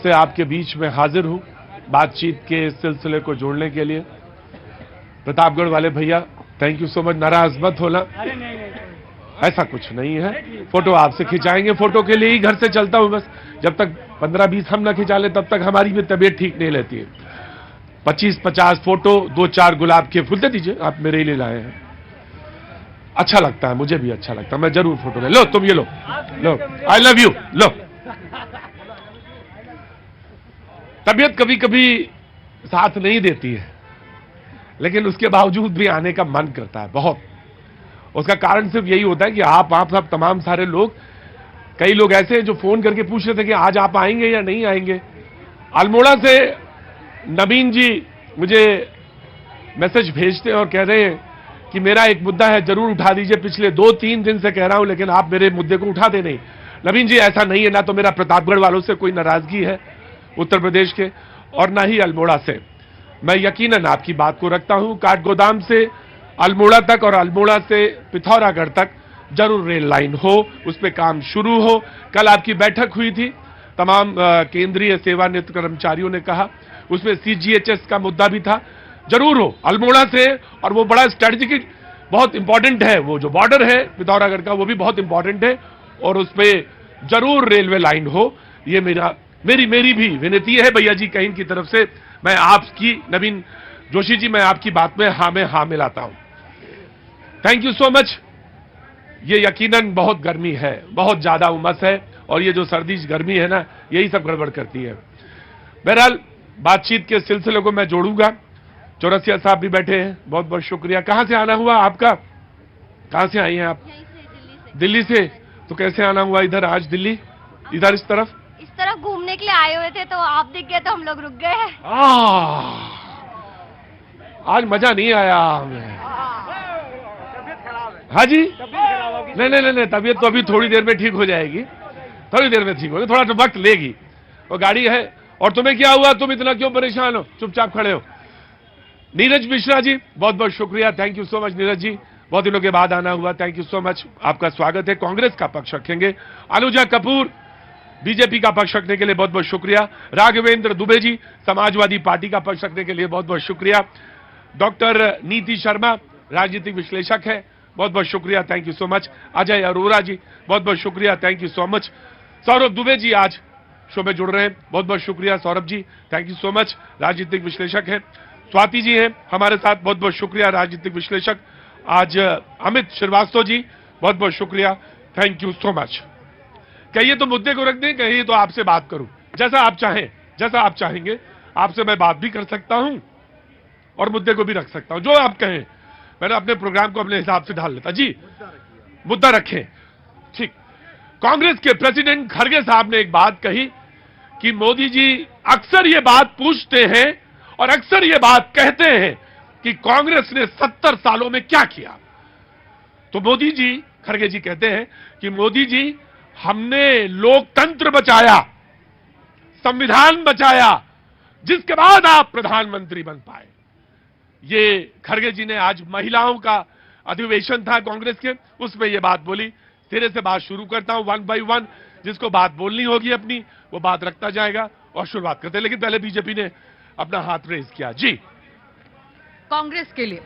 से आपके बीच में हाजिर हूं बातचीत के इस सिलसिले को जोड़ने के लिए। प्रतापगढ़ वाले भैया थैंक यू सो मच, नाराज मत होना, ऐसा कुछ नहीं है। फोटो आपसे खिंचाएंगे, फोटो के लिए ही घर से चलता हूं बस। जब तक 15-20 हम ना खिंचा ले तब तक हमारी भी तबीयत ठीक नहीं रहती है। 25-50 फोटो, 2-4 गुलाब के फूल दे दीजिए, आप मेरे लिए लाए हैं, अच्छा लगता है, मुझे भी अच्छा लगता है, मैं जरूर फोटो ले लो। तुम ये लो, लो, आई लव यू, लो। तबीयत कभी कभी साथ नहीं देती है, लेकिन उसके बावजूद भी आने का मन करता है बहुत। उसका कारण सिर्फ यही होता है कि आप सब तमाम सारे लोग, कई लोग ऐसे हैं जो फोन करके पूछ रहे थे कि आज आप आएंगे या नहीं आएंगे। अल्मोड़ा से नवीन जी मुझे मैसेज भेजते हैं और कह रहे हैं कि मेरा एक मुद्दा है, जरूर उठा दीजिए, पिछले 2-3 दिन से कह रहा हूं लेकिन आप मेरे मुद्दे को उठाते नहीं। नवीन जी ऐसा नहीं है, ना तो मेरा प्रतापगढ़ वालों से कोई नाराजगी है उत्तर प्रदेश के, और ना ही अल्मोड़ा से। मैं यकीनन आपकी बात को रखता हूं। काठगोदाम से अल्मोड़ा तक और अल्मोड़ा से पिथौरागढ़ तक जरूर रेल लाइन हो, उस पर काम शुरू हो। कल आपकी बैठक हुई थी, तमाम केंद्रीय सेवानिवृत्त कर्मचारियों ने कहा, उसमें CGHS का मुद्दा भी था, जरूर हो अल्मोड़ा से। और वो बड़ा स्ट्रेटेजिक, बहुत इंपॉर्टेंट है, वो जो बॉर्डर है पिथौरागढ़ का वो भी बहुत इंपॉर्टेंट है, और उस पर जरूर रेलवे लाइन हो। ये मेरी भी विनती है भैया जी कहीं की तरफ से। मैं आपकी, नवीन जोशी जी, मैं आपकी बात में हाँ मिलाता हूं। Thank you so much. ये यकीनन बहुत गर्मी है, बहुत ज्यादा उमस है, और ये जो सर्दी गर्मी है ना, यही सब गड़बड़ करती है। बहरहाल बातचीत के सिलसिले को मैं जोड़ूंगा। चौरसिया साहब भी बैठे हैं, बहुत बहुत शुक्रिया। कहां से आना हुआ आपका? कहां से आई हैं आप? दिल्ली से। तो कैसे आना हुआ इधर आज दिल्ली, इधर इस तरफ घूमने के लिए आए हुए थे, तो आप दिख गए तो हम लोग रुक गए। आज मजा नहीं आया हमें। हाँ जी, नहीं, तबीयत तो अभी थोड़ी देर में ठीक हो जाएगी, थोड़ी देर में ठीक होगी, थोड़ा तो वक्त लेगी, वो गाड़ी है। और तुम्हें क्या हुआ, तुम इतना क्यों परेशान हो, चुपचाप खड़े हो? नीरज मिश्रा जी बहुत बहुत शुक्रिया, thank you so much Neeraj ji, बहुत दिनों के बाद आना हुआ, थैंक यू सो मच, आपका स्वागत है। कांग्रेस का पक्ष रखेंगे अनुजा कपूर, बीजेपी का पक्ष रखने के लिए बहुत बहुत शुक्रिया। राघवेंद्र दुबे जी समाजवादी पार्टी का पक्ष रखने के लिए बहुत बहुत शुक्रिया। डॉक्टर नीति शर्मा राजनीतिक विश्लेषक है, बहुत बहुत शुक्रिया, thank you so much. Ajay Arora ji बहुत बहुत शुक्रिया, thank you so much. Saurabh Dubey ji आज शो में जुड़ रहे हैं, बहुत बहुत शुक्रिया Saurabh ji, thank you so much, राजनीतिक विश्लेषक है। स्वाति जी हैं हमारे साथ, बहुत बहुत शुक्रिया, राजनीतिक विश्लेषक। आज अमित श्रीवास्तव जी बहुत बहुत शुक्रिया, थैंक यू सो मच। कहिए तो मुद्दे को रख दें, कहिए तो आपसे बात करूं, जैसा आप चाहें, जैसा आप चाहेंगे। आपसे मैं बात भी कर सकता हूं और मुद्दे को भी रख सकता हूं, जो आप कहें। मैंने अपने प्रोग्राम को अपने हिसाब से ढाल लेता। जी मुद्दा रखें, ठीक। कांग्रेस के प्रेसिडेंट खड़गे साहब ने एक बात कही कि मोदी जी अक्सर ये बात पूछते हैं और अक्सर ये बात कहते हैं कि कांग्रेस ने 70 सालों में क्या किया। तो मोदी जी, खड़गे जी कहते हैं कि मोदी जी हमने लोकतंत्र बचाया, संविधान बचाया, जिसके बाद आप प्रधानमंत्री बन पाए। ये खड़गे जी ने आज महिलाओं का अधिवेशन था कांग्रेस के, उसमें ये बात बोली। सिरे से बात शुरू करता हूं, 1 by 1, जिसको बात बोलनी होगी अपनी वो बात रखता जाएगा और शुरुआत करते हैं। लेकिन पहले बीजेपी ने अपना हाथ रेज किया। जी, कांग्रेस के लिए,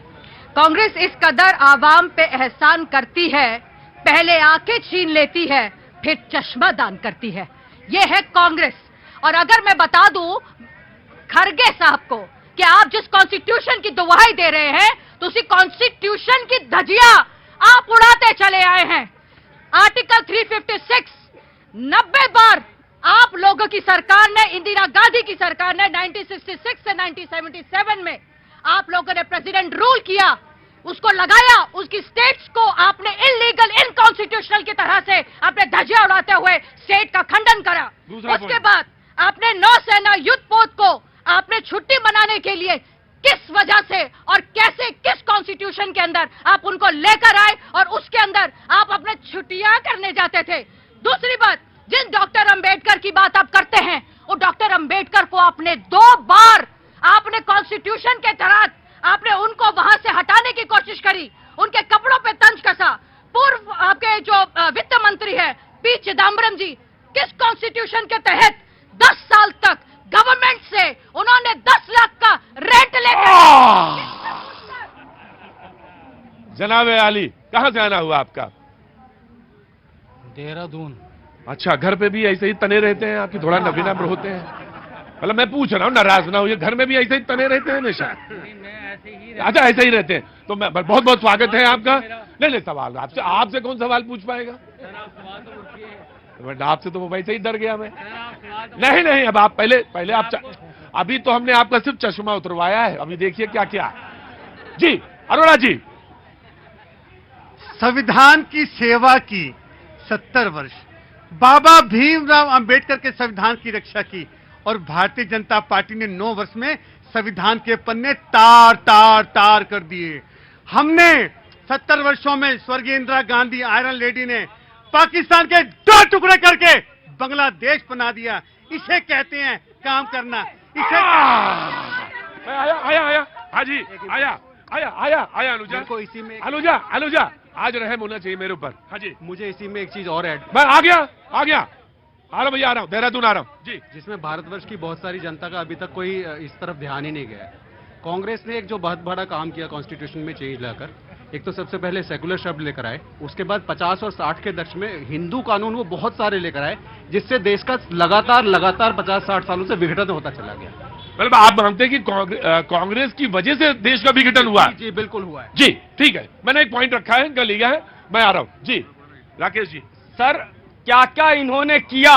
कांग्रेस इस कदर आवाम पे एहसान करती है, पहले आंखें छीन लेती है फिर चश्मा दान करती है, ये है कांग्रेस। और अगर मैं बता दूं खड़गे साहब को कि आप जिस कॉन्स्टिट्यूशन की दुहाई दे रहे हैं, तो उसी कॉन्स्टिट्यूशन की धजिया आप उड़ाते चले आए हैं। आर्टिकल 356 90 बार आप लोगों की सरकार ने, इंदिरा गांधी की सरकार ने 1966 से 1977 में आप लोगों ने प्रेसिडेंट रूल किया, उसको लगाया, उसकी स्टेट्स को आपने इलीगल, इनकॉन्स्टिट्यूशनल की तरह से अपने धजिया उड़ाते हुए स्टेट का खंडन करा। उसके बाद आपने नौसेना युद्ध पोत को आपने छुट्टी मनाने के लिए किस वजह से और कैसे, किस कॉन्स्टिट्यूशन के अंदर आप उनको लेकर आए और उसके अंदर आप अपने छुट्टियां करने जाते थे। दूसरी बात, जिन डॉक्टर अंबेडकर की बात आप करते हैं, वो डॉक्टर अंबेडकर को आपने 2 बार आपने कॉन्स्टिट्यूशन के तहत आपने उनको वहां से हटाने की कोशिश करी, उनके कपड़ों पे तंज कसा। पूर्व आपके जो वित्त मंत्री है पी चिदम्बरम जी, किस कॉन्स्टिट्यूशन के तहत 10 साल तक जनाब अली, कहां से आना हुआ आपका? देहरादून। अच्छा, घर पे भी ऐसे ही तने रहते हैं आपकी, थोड़ा नबीनम्र होते हैं? मतलब मैं पूछ रहा हूँ, नाराज ना होइए, घर में भी ऐसे ही तने रहते हैं हमेशा? अच्छा, ऐसे ही रहते हैं। तो मैं बहुत बहुत स्वागत है आपका। नहीं सवाल आपसे, आपसे कौन सवाल पूछ पाएगा? आपसे तो वैसे ही डर गया मैं। नहीं, अब आप पहले आप अभी तो हमने आपका सिर्फ चश्मा उतरवाया है, अभी देखिए क्या क्या। जी अरोड़ा जी। संविधान की सेवा की 70 वर्ष, बाबा भीमराव अंबेडकर के संविधान की रक्षा की, और भारतीय जनता पार्टी ने 9 वर्ष में संविधान के पन्ने तार तार तार कर दिए। हमने 70 वर्षों में स्वर्गीय इंदिरा गांधी आयरन लेडी ने पाकिस्तान के 2 टुकड़े करके बांग्लादेश बना दिया। इसे कहते हैं काम करना। इसे आया हाजी, आया अनुजा को इसी में अनुजा आज रहम होना चाहिए मेरे ऊपर। हाजी, मुझे इसी में एक चीज और ऐड, मैं आ गया आ रहा हूं भैया, आ रहा हूं, देहरादून आ रहा हूं जी। जिसमें भारतवर्ष की बहुत सारी जनता का अभी तक कोई इस तरफ ध्यान ही नहीं गया है। कांग्रेस ने एक जो बहुत बड़ा काम किया कॉन्स्टिट्यूशन में चेंज लाकर, एक तो सबसे पहले सेकुलर शब्द लेकर आए, उसके बाद 50 और 60 के दशक में हिंदू कानून वो बहुत सारे लेकर आए, जिससे देश का लगातार 50-60 सालों से विघटन होता चला गया। मतलब आप मानते हैं कि कांग्रेस की वजह से देश का विघटन हुआ? जी बिल्कुल हुआ है जी, ठीक है, मैंने एक पॉइंट रखा है, गली है, मैं आ रहा हूं जी। राकेश जी। सर, क्या क्या इन्होंने किया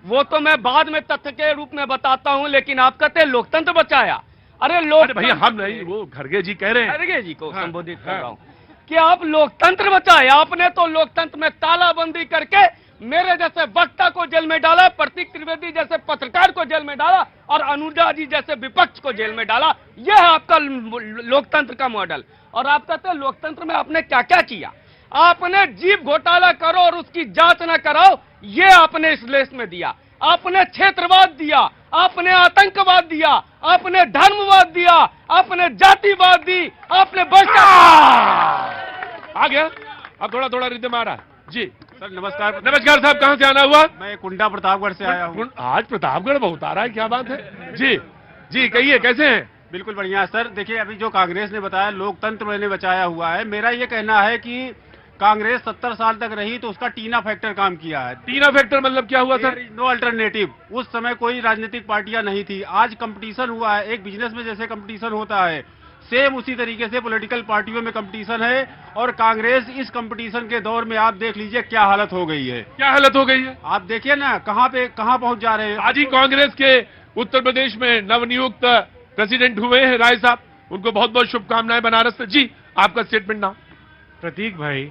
वो तो मैं बाद में तथ्य के रूप में बताता हूं, लेकिन आप कहते हैं लोकतंत्र बचाया। अरे भैया हम नहीं, वो खड़गे जी कह रहे हैं। खड़गे जी को संबोधित कर रहा हूं कि आप लोकतंत्र बचाया। आपने तो लोकतंत्र में तालाबंदी करके मेरे जैसे वक्ता को जेल में डाला, प्रतीक त्रिवेदी जैसे पत्रकार को जेल में डाला, और अनुजा जी जैसे विपक्ष को जेल में डाला। यह है आपका लोकतंत्र का मॉडल। और आप कहते हैं लोकतंत्र में आपने क्या क्या किया। आपने जीप घोटाला करो और उसकी जांच न कराओ, ये आपने इस देश में दिया। आपने क्षेत्रवाद दिया, आपने आतंकवाद दिया, आपने धर्मवाद दिया, आपने जातिवाद दी, आपने आ गया, अब थोड़ा रिदम आ रहा है जी। सर नमस्कार। नमस्कार साहब, कहां से आना हुआ? मैं कुंडा प्रतापगढ़ से आया हूँ। आज प्रतापगढ़ बहुत आ रहा है, क्या बात है जी? जी कहिए, कैसे हैं? बिल्कुल बढ़िया सर। देखिए, अभी जो कांग्रेस ने बताया लोकतंत्र मैंने बचाया हुआ है, मेरा ये कहना है कि कांग्रेस 70 साल तक रही तो उसका टीना फैक्टर काम किया है। टीना फैक्टर मतलब क्या हुआ सर? No alternative. उस समय कोई राजनीतिक पार्टियां नहीं थी, आज कंपटीशन हुआ है। एक बिजनेस में जैसे कंपटीशन होता है, सेम उसी तरीके से पॉलिटिकल पार्टियों में कंपटीशन है। और कांग्रेस इस कंपटीशन के दौर में आप देख लीजिए क्या हालत हो गई है। क्या हालत हो गई है? आप देखिए ना कहां पहुंच जा रहे हैं। आज ही कांग्रेस के उत्तर प्रदेश में नवनियुक्त प्रेसिडेंट हुए हैं राय साहब, उनको बहुत बहुत शुभकामनाएं बनारस से। जी आपका स्टेटमेंट नाउ। प्रतीक भाई,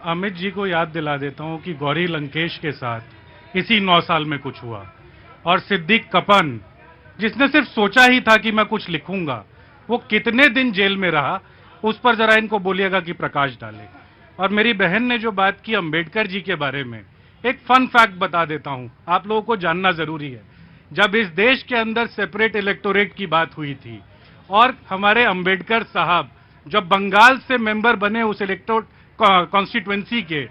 अमित जी को याद दिला देता हूं कि गौरी लंकेश के साथ इसी 9 साल में कुछ हुआ, और सिद्दीक कपन जिसने सिर्फ सोचा ही था कि मैं कुछ लिखूंगा, वो कितने दिन जेल में रहा, उस पर जरा इनको बोलिएगा कि प्रकाश डाले। और मेरी बहन ने जो बात की अंबेडकर जी के बारे में, एक फन फैक्ट बता देता हूं, आप लोगों को जानना जरूरी है। जब इस देश के अंदर सेपरेट इलेक्टोरेट की बात हुई थी और हमारे अंबेडकर साहब जब बंगाल से मेंबर बने उस इलेक्टोरेट कॉन्स्टिट्यूएंसी के,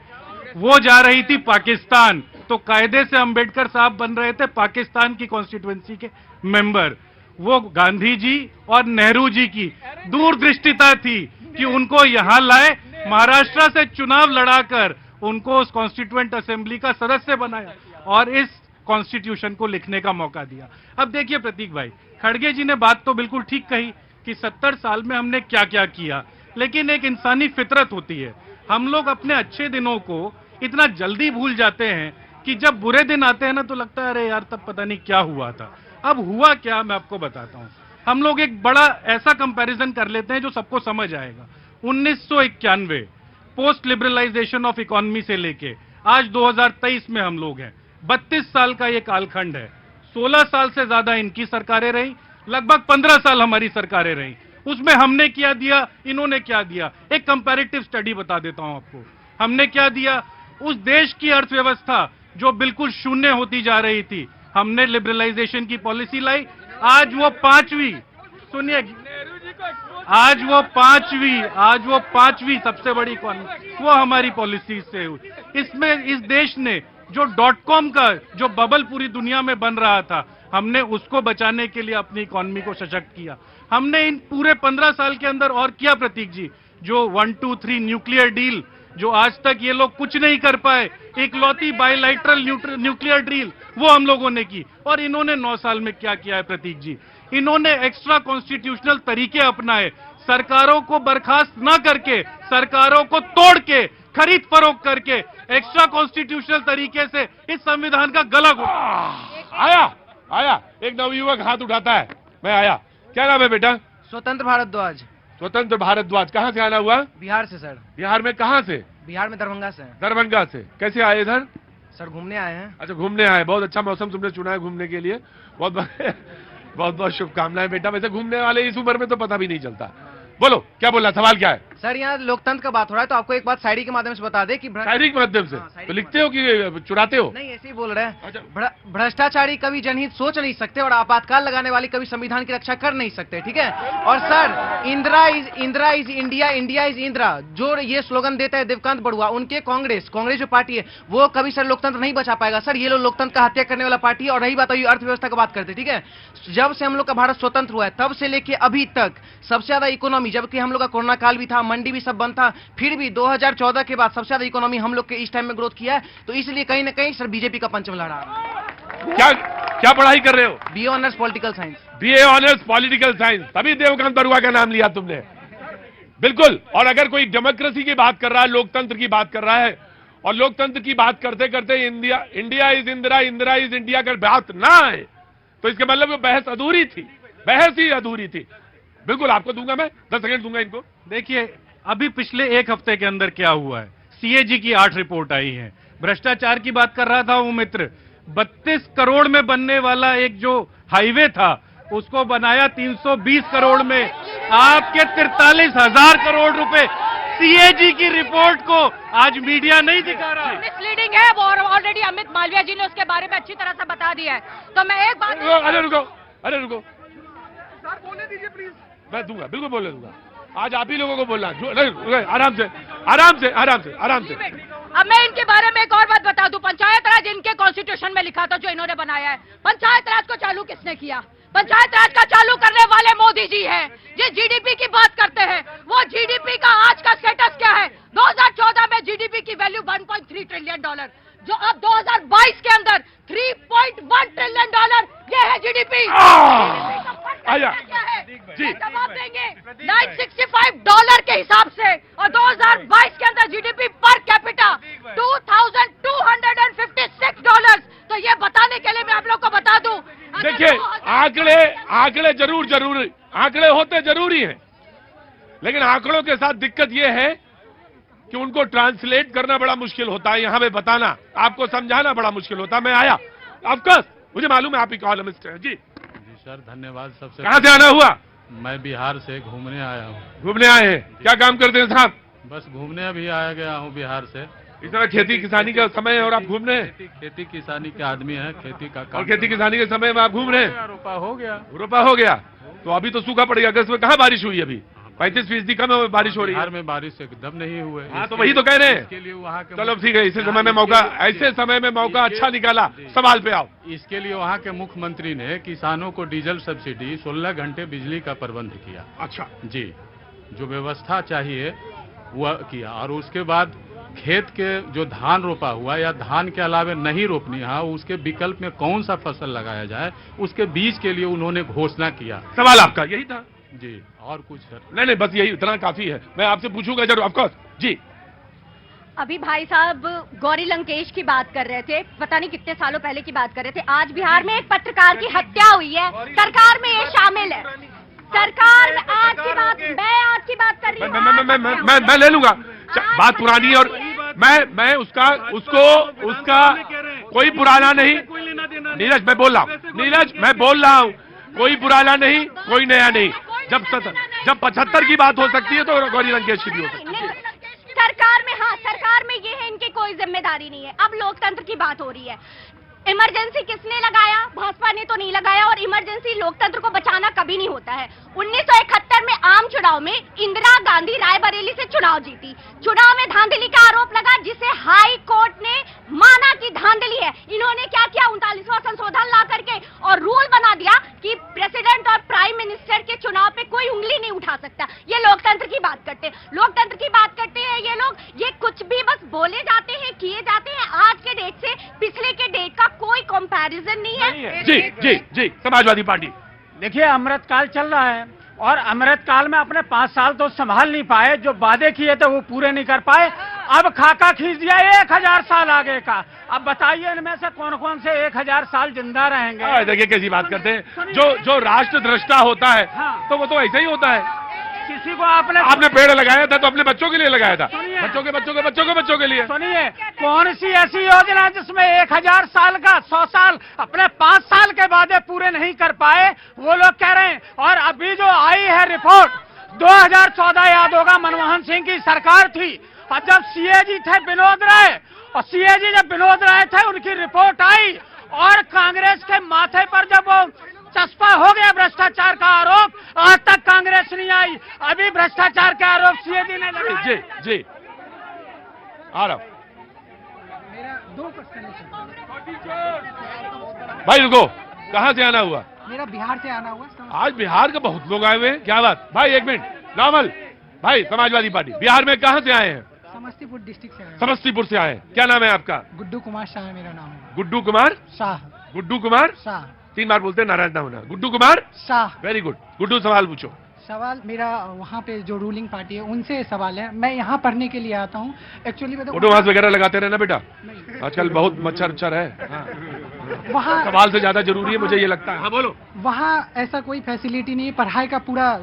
वो जा रही थी पाकिस्तान, तो कायदे से अंबेडकर साहब बन रहे थे पाकिस्तान की कॉन्स्टिट्यूएंसी के मेंबर। वो गांधी जी और नेहरू जी की दूरदृष्टिता थी कि उनको यहां लाए, महाराष्ट्र से चुनाव लड़ाकर उनको उस कॉन्स्टिट्यूएंट असेंबली का सदस्य बनाया और इस कॉन्स्टिट्यूशन को लिखने का मौका दिया। अब देखिए प्रतीक भाई, खड़गे जी ने बात तो बिल्कुल ठीक कही कि 70 साल में हमने क्या क्या किया, लेकिन एक इंसानी फितरत होती है, हम लोग अपने अच्छे दिनों को इतना जल्दी भूल जाते हैं कि जब बुरे दिन आते हैं ना तो लगता है अरे यार तब पता नहीं क्या हुआ था। अब हुआ क्या मैं आपको बताता हूं। हम लोग एक बड़ा ऐसा कंपैरिजन कर लेते हैं जो सबको समझ आएगा। 1991 पोस्ट लिबरलाइजेशन ऑफ इकोनॉमी से लेके आज 2023 में हम लोग हैं, 32 साल का ये कालखंड है। 16 साल से ज्यादा इनकी सरकारें रही, लगभग 15 साल हमारी सरकारें रही। उसमें हमने क्या दिया, इन्होंने क्या दिया। एक कंपैरेटिव स्टडी बता देता हूं आपको। हमने क्या दिया, उस देश की अर्थव्यवस्था जो बिल्कुल शून्य होती जा रही थी, हमने लिबरलाइजेशन की पॉलिसी लाई। आज वो पांचवी, सुनिए, आज वो पांचवी सबसे बड़ी इकोनॉमी वो हमारी पॉलिसी से हुई। इसमें इस देश ने जो .com का जो बबल पूरी दुनिया में बन रहा था, हमने उसको बचाने के लिए अपनी इकोनॉमी को सशक्त किया। हमने इन पूरे 15 साल के अंदर और किया प्रतीक जी, जो 1, 2, 3 न्यूक्लियर डील, जो आज तक ये लोग कुछ नहीं कर पाए, इकलौती बायलैटरल न्यूक्लियर डील वो हम लोगों ने की। और इन्होंने 9 साल में क्या किया है प्रतीक जी? इन्होंने एक्स्ट्रा कॉन्स्टिट्यूशनल तरीके अपनाए, सरकारों को बर्खास्त न करके, सरकारों को तोड़ के, खरीद फरोख्त करके, एक्स्ट्रा कॉन्स्टिट्यूशनल तरीके से इस संविधान का गला घोटा। आया एक नवयुवक हाथ उठाता है। मैं आया। क्या नाम है बेटा? स्वतंत्र भारद्वाज। स्वतंत्र भारद्वाज। कहाँ से आना हुआ? बिहार से सर। बिहार में कहाँ से? बिहार में दरभंगा से। दरभंगा से। कैसे आए इधर? सर घूमने आए हैं। अच्छा, घूमने आए। बहुत अच्छा मौसम तुमने चुना है घूमने के लिए। बहुत बहुत बहुत शुभकामनाएं बेटा। वैसे घूमने वाले इस उम्र में तो पता भी नहीं चलता। बोलो, क्या बोलना, सवाल क्या है? सर यहाँ लोकतंत्र का बात हो रहा है, तो आपको एक बात शायरी के माध्यम से बता दे कि शायरी के माध्यम से? तो लिखते हो कि चुराते हो? नहीं, ऐसे ही बोल रहे हैं। अच्छा। भ्रष्टाचारी कभी जनहित सोच नहीं सकते और आपातकाल लगाने वाली कभी संविधान की रक्षा कर नहीं सकते, ठीक है। और sir Indira is India, India is Indira, जो ये स्लोगन देता है देवकांत बड़ुआ, उनके कांग्रेस जो पार्टी है वो कभी सर लोकतंत्र नहीं बचा पाएगा। सर ये लोग लोकतंत्र का हत्या करने वाला पार्टी है। और रही बात अर्थव्यवस्था की बात करते, ठीक है, जब से हम लोग का भारत स्वतंत्र हुआ है तब से लेके अभी तक सबसे ज्यादा इकोनॉमी, जबकि हम लोग का कोरोना काल भी था, मंडी भी सब बंद था, फिर भी 2014 के बाद सबसे ज्यादा इकोनॉमी हम लोग के इस टाइम में ग्रोथ किया है। तो इसलिए कहीं ना कहीं सर बीजेपी का पंचम लहरा रहा है। क्या पढ़ाई कर रहे हो? BA honours political science. BA honours political science. तभी देवकांत बरुआ का नाम लिया तुमने। बिल्कुल। और अगर कोई डेमोक्रेसी की बात कर रहा है, लोकतंत्र की बात कर रहा है, और लोकतंत्र की बात करते करते India is Indira, Indira is India का बात ना आए तो इसके मतलब वो बहस अधूरी थी। बहस ही अधूरी थी। बिल्कुल आपको दूंगा मैं 10 सेकंड दूंगा इनको। देखिए अभी पिछले 1 हफ्ते के अंदर क्या हुआ है। सीएजी की 8 रिपोर्ट आई है। भ्रष्टाचार की बात कर रहा था वो मित्र, 32 करोड़ में बनने वाला एक जो हाईवे था उसको बनाया 320 करोड़ में। आपके 43,000 करोड़ रुपए सीएजी की रिपोर्ट को आज मीडिया नहीं दिखा रहा। मिसलीडिंग है वो, और ऑलरेडी अमित मालवीय जी ने उसके बारे में अच्छी तरह से बता दिया है। तो मैं एक बात, अरे रुको बोलने दीजिए प्लीज। मैं दूंगा, बिल्कुल बोलने दूंगा। आज आप ही लोगों को बोलना। आराम से आराम से आराम से आराम से। अब मैं इनके बारे में एक और बात बता दूं। पंचायत राज इनके कॉन्स्टिट्यूशन में लिखा था जो इन्होंने बनाया है। पंचायत राज को चालू किसने किया? पंचायत राज का चालू करने वाले मोदी जी हैं। ये जीडीपी की बात करते हैं, वो जीडीपी का आज का स्टेटस क्या है? 2014 में जीडीपी की वैल्यू $1.3 ट्रिलियन, जो अब 2022 के अंदर $3.1 ट्रिलियन ये है जीडीपी। आया जी जवाब देंगे $965 के हिसाब से, और 2022 के अंदर जीडीपी पर कैपिटा $2,256। तो ये बताने के लिए मैं आप लोग को बता दूं, देखिए आंकड़े जरूर आंकड़े होते जरूरी हैं, लेकिन आंकड़ों के साथ दिक्कत यह है कि उनको ट्रांसलेट करना बड़ा मुश्किल होता है। यहां पे बताना, आपको समझाना बड़ा मुश्किल होता है। मैं आया, ऑफकोर्स मुझे मालूम है आप इकोनॉमिस्ट हैं। जी सर धन्यवाद। सबसे कहां से आना हुआ? मैं बिहार से घूमने आया हूँ। घूमने आए हैं? क्या काम करते हैं साहब? बस घूमने अभी आया गया हूँ बिहार से। इस तरह खेती किसानी का समय है और आप घूम रहे हैं? खेती किसानी के आदमी है, खेती का काम। और खेती किसानी के समय में आप घूम रहे हैं? रोपा हो गया। रोपा हो गया तो अभी तो सूखा पड़ गया। अगस्त में कहाँ बारिश हुई? अभी 35% कम बारिश हो रही है। बिहार में बारिश एकदम नहीं हुए। हाँ तो वही तो कह रहे हैं। इसके लिए वहाँ के चलो ठीक है, ऐसे समय में मौका अच्छा निकाला। सवाल पे आओ। इसके लिए वहाँ के मुख्यमंत्री ने किसानों को डीजल सब्सिडी, 16 घंटे बिजली का प्रबंध किया। अच्छा जी, जो व्यवस्था चाहिए वह किया। और उसके बाद खेत के जो धान रोपा हुआ या धान के अलावा नहीं रोपनी है, उसके विकल्प में कौन सा फसल लगाया जाए उसके बीज के लिए उन्होंने घोषणा किया। सवाल आपका यही था? जी, और कुछ सर? नहीं बस यही, इतना काफी है। मैं आपसे पूछूंगा जरूर, ऑफकोर्स। जी अभी भाई साहब गौरी लंकेश की बात कर रहे थे, पता नहीं कितने सालों पहले की बात कर रहे थे। आज बिहार में एक पत्रकार की हत्या हुई है, सरकार में ये शामिल है। सरकार में आज की बात कर रही हूँ। मैं ले लूंगा। बात पुरानी और मैं उसका कोई पुराना नहीं। नीरज मैं बोल रहा हूँ, कोई पुराना नहीं, कोई नया नहीं। जब 75 की बात हो सकती है तो गौरी लंकेश की भी हो सकती है। सरकार में ये है, इनकी कोई जिम्मेदारी नहीं है। अब लोकतंत्र की बात हो रही है। इमरजेंसी किसने लगाया? भाजपा ने तो नहीं लगाया। और इमरजेंसी लोकतंत्र को बचाना कभी नहीं होता है। 1971 में आम चुनाव में इंदिरा गांधी रायबरेली से चुनाव जीती। चुनाव में धांधली का आरोप लगा, जिसे हाई कोर्ट ने माना कि धांधली है। इन्होंने क्या किया? 39वां संशोधन ला करके और रूल बना दिया कि प्रेसिडेंट और प्राइम मिनिस्टर के चुनाव पे कोई उंगली नहीं उठा सकता। ये लोकतंत्र की बात करते हैं। लोग ये कुछ भी बस बोले जाते हैं, किए जाते हैं। आज के डेट से पिछले के डेट का कोई कंपैरिजन नहीं है। जी जी जी, समाजवादी पार्टी। देखिए, अमृतकाल चल रहा है और अमृतकाल में अपने 5 साल तो संभाल नहीं पाए, जो वादे किए थे वो पूरे नहीं कर पाए। अब खाका खींच दिया 1000 साल आगे का। अब बताइए इनमें से कौन कौन से 1000 साल जिंदा रहेंगे? देखिए कैसी बात करते हैं, जो राष्ट्र दृष्टा होता है तो वो तो ऐसा ही होता है। किसी को आपने पेड़ लगाया था तो अपने बच्चों के लिए लगाया था, सुनिए। बच्चों के बच्चों के बच्चों के बच्चों के लिए। सुनिए, कौन सी ऐसी योजना जिसमें 1000 साल का 100 साल अपने 5 साल के वादे पूरे नहीं कर पाए, वो लोग कह रहे हैं। और अभी जो आई है रिपोर्ट, 2014 याद होगा, मनमोहन सिंह की सरकार थी और जब सीएजी थे विनोद राय, और सीएजी जब विनोद राय थे उनकी रिपोर्ट आई और कांग्रेस के माथे पर जब वो चस्पा हो गया भ्रष्टाचार का आरोप, आज तक कांग्रेस नहीं आई। अभी भ्रष्टाचार के आरोप सीएजी ने लगाए। जी जी, आ रहा हूं। मेरा 2 क्वेश्चन भाई रुको, कहाँ से आना हुआ? मेरा बिहार से आना हुआ। आज बिहार के बहुत लोग आए हुए हैं, क्या बात? भाई एक मिनट, नामल भाई, समाजवादी पार्टी बिहार में कहाँ से आए हैं? समस्तीपुर डिस्ट्रिक्ट से आया हूं। समस्तीपुर से आए हैं। क्या नाम है आपका? गुड्डू कुमार शाह है मेरा नाम है। गुड्डू कुमार शाह। गुड्डू कुमार शाह 3 बार बोलते हैं, नाराज ना होना। गुड्डू कुमार शाह। Very good. गुड्डू सवाल पूछो। सवाल मेरा वहाँ पे जो रूलिंग पार्टी है उनसे सवाल है। मैं यहाँ पढ़ने के लिए आता हूँ एक्चुअली। फोटो मास्क वगैरह लगाते रहना बेटा, आजकल बहुत मच्छर उच्छर है। हाँ। वहाँ सवाल से ज्यादा जरूरी है मुझे ये लगता है। हाँ बोलो। वहाँ ऐसा कोई फैसिलिटी नहीं है। पढ़ाई का पूरा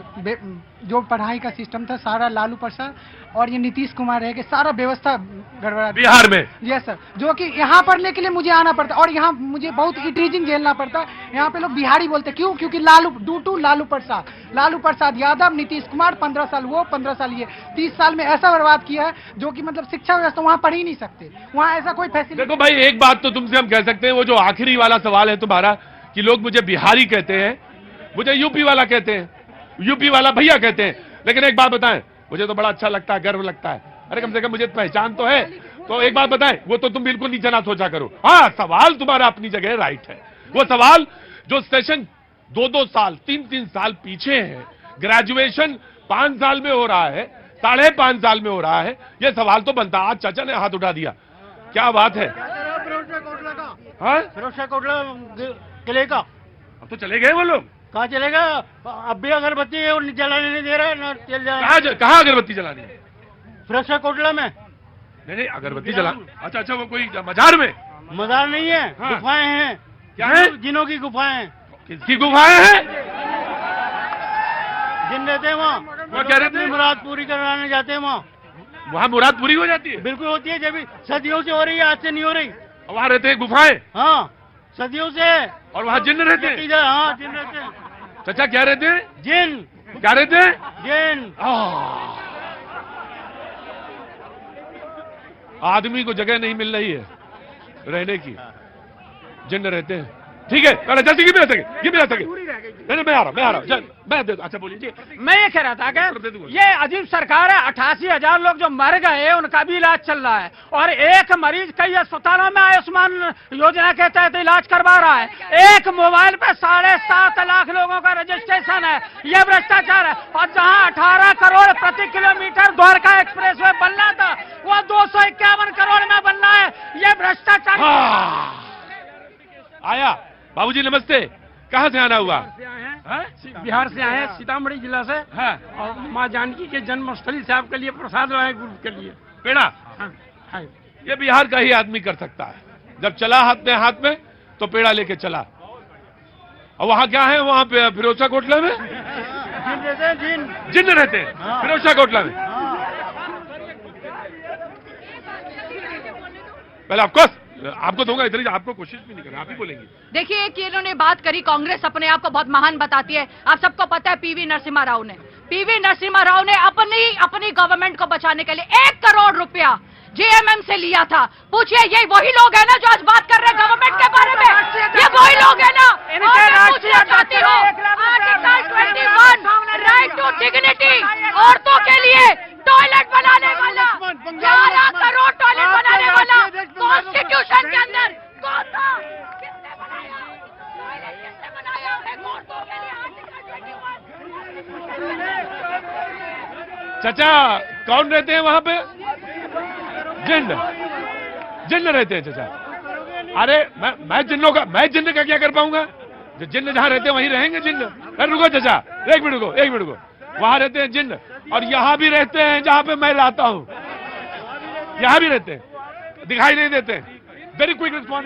जो पढ़ाई का सिस्टम था सारा लालू प्रसाद और ये नीतीश कुमार है कि सारा व्यवस्था गड़बड़ा बिहार में। यस सर, जो कि यहाँ पढ़ने के लिए मुझे आना पड़ता है और यहाँ मुझे बहुत इटरीजिंग झेलना पड़ता है। यहाँ पे लोग बिहारी बोलते हैं, क्यों? क्योंकि लालू प्रसाद यादव, नीतीश कुमार 15 साल वो 15 साल ये 30 साल में ऐसा बर्बाद किया है जो कि मतलब शिक्षा व्यवस्था वहाँ पढ़ ही नहीं सकते। वहाँ ऐसा कोई फैसिलिटी। देखो भाई, एक बात तो तुमसे हम कह सकते हैं, वो जो आखिरी वाला सवाल है तुम्हारा कि लोग मुझे बिहारी कहते हैं, मुझे यूपी वाला कहते हैं, यूपी वाला भैया कहते हैं। लेकिन एक बात बताएं, मुझे तो बड़ा अच्छा लगता है, गर्व लगता है। अरे कम से कम मुझे पहचान तो है। तो एक बात बताएं, वो तो तुम बिल्कुल नीचे ना सोचा करो। हाँ, सवाल तुम्हारा अपनी जगह राइट है। वो सवाल जो सेशन 2-2 साल 3-3 साल पीछे है, ग्रेजुएशन 5 साल में हो रहा है, 5.5 साल में हो रहा है, ये सवाल तो बनता। आज चाचा ने हाथ उठा दिया, क्या बात है? हाँ, किले का अब तो चले गए वो लोग। कहाँ चलेगा? अब भी अगरबत्ती जलाने नहीं दे रहा है। कहाँ अगरबत्ती जलानी है? सुरक्षा कोटला में। नहीं अगरबत्ती जला। अच्छा, वो कोई मजार में? मजार नहीं है, हाँ। गुफाएं हैं। क्या है? जिनों की गुफाएं। किसकी गुफाएं हैं? जिन रहते हैं वहाँ। वो कह रहे थे मुराद पूरी कराने जाते हैं वहाँ मुराद पूरी हो जाती है। बिल्कुल होती है, जब सदियों से हो रही है, आज से नहीं हो रही। वहाँ रहते हैं गुफाएं। हाँ, सदियों से। और वहाँ जिन्न रहते हैं। हाँ, जिन रहते हैं। चाचा क्या रहते हैं? जिन। क्या रहते हैं? जिन। आदमी को जगह नहीं मिल रही है रहने की, जिन्न रहते हैं। ठीक है, अरे जल्दी गिर सके। नहीं, मैं आ रहा हूँ। मैं दे दूँ। अच्छा बोलिए जी। मैं ये कह रहा था कि ये अजीब सरकार है। 88,000 लोग जो मर गए उनका भी इलाज चल रहा है और एक मरीज कई अस्पतालों में आयुष्मान योजना के तहत इलाज करवा रहा है। एक मोबाइल पे 7.5 लाख लोगों का रजिस्ट्रेशन है। ये भ्रष्टाचार है। और जहाँ 18 करोड़ प्रति किलोमीटर द्वारका एक्सप्रेस वे बनना था, वो 251 करोड़ में बनना है। ये भ्रष्टाचार। आया बाबूजी, नमस्ते। कहाँ से आना हुआ? बिहार से आए हैं, सीतामढ़ी जिला से। हाँ। और माँ जानकी के जन्मस्थली से आपके लिए प्रसाद लाए, ग्रुप के लिए पेड़ा। हाँ। ये बिहार का ही आदमी कर सकता है। जब चला हाथ में तो पेड़ा लेके चला। और वहाँ क्या है? वहाँ पे फिरोजा कोटला में जिन रहते हैं। जिन्न रहते हैं। हाँ। फिरोजा कोटला में। पहले आपको दूंगा, इतनी आपको कोशिश भी नहीं करना, आप ही बोलेंगे। देखिए कि इन्होंने बात करी, कांग्रेस अपने आप को बहुत महान बताती है। आप सबको पता है पीवी नरसिम्हा राव ने अपनी गवर्नमेंट को बचाने के लिए 1 करोड़ रुपया जेएमएम से लिया था। पूछिए, ये वही लोग हैं ना जो आज बात कर रहे हैं गवर्नमेंट के बारे में? ये वही लोग हैं ना? और मैं पूछना चाहती हूँ, आर्टिकल 21 राइट टू डिग्निटी, औरतों के लिए टॉयलेट बनाने वाला, 11 करोड़ टॉयलेट बनाने वाला कॉन्स्टिट्यूशन के अंदर कौन था? किसने बनाया? टॉयलेट किसने बनाया? औरतों के लिए आर्टिकल 21। चाचा कौन रहते हैं वहाँ पे? जिन्न रहते हैं चाचा। अरे मैं जिन्न का क्या कर पाऊंगा? जो जिन्न जहां रहते हैं वहीं रहेंगे जिन्न। अरे रुको चाचा, एक मिनट रुको। वहां रहते हैं जिन्न और यहां भी रहते हैं जहां पे मैं लाता हूं, यहां भी रहते हैं, दिखाई नहीं देते। Very quick respond.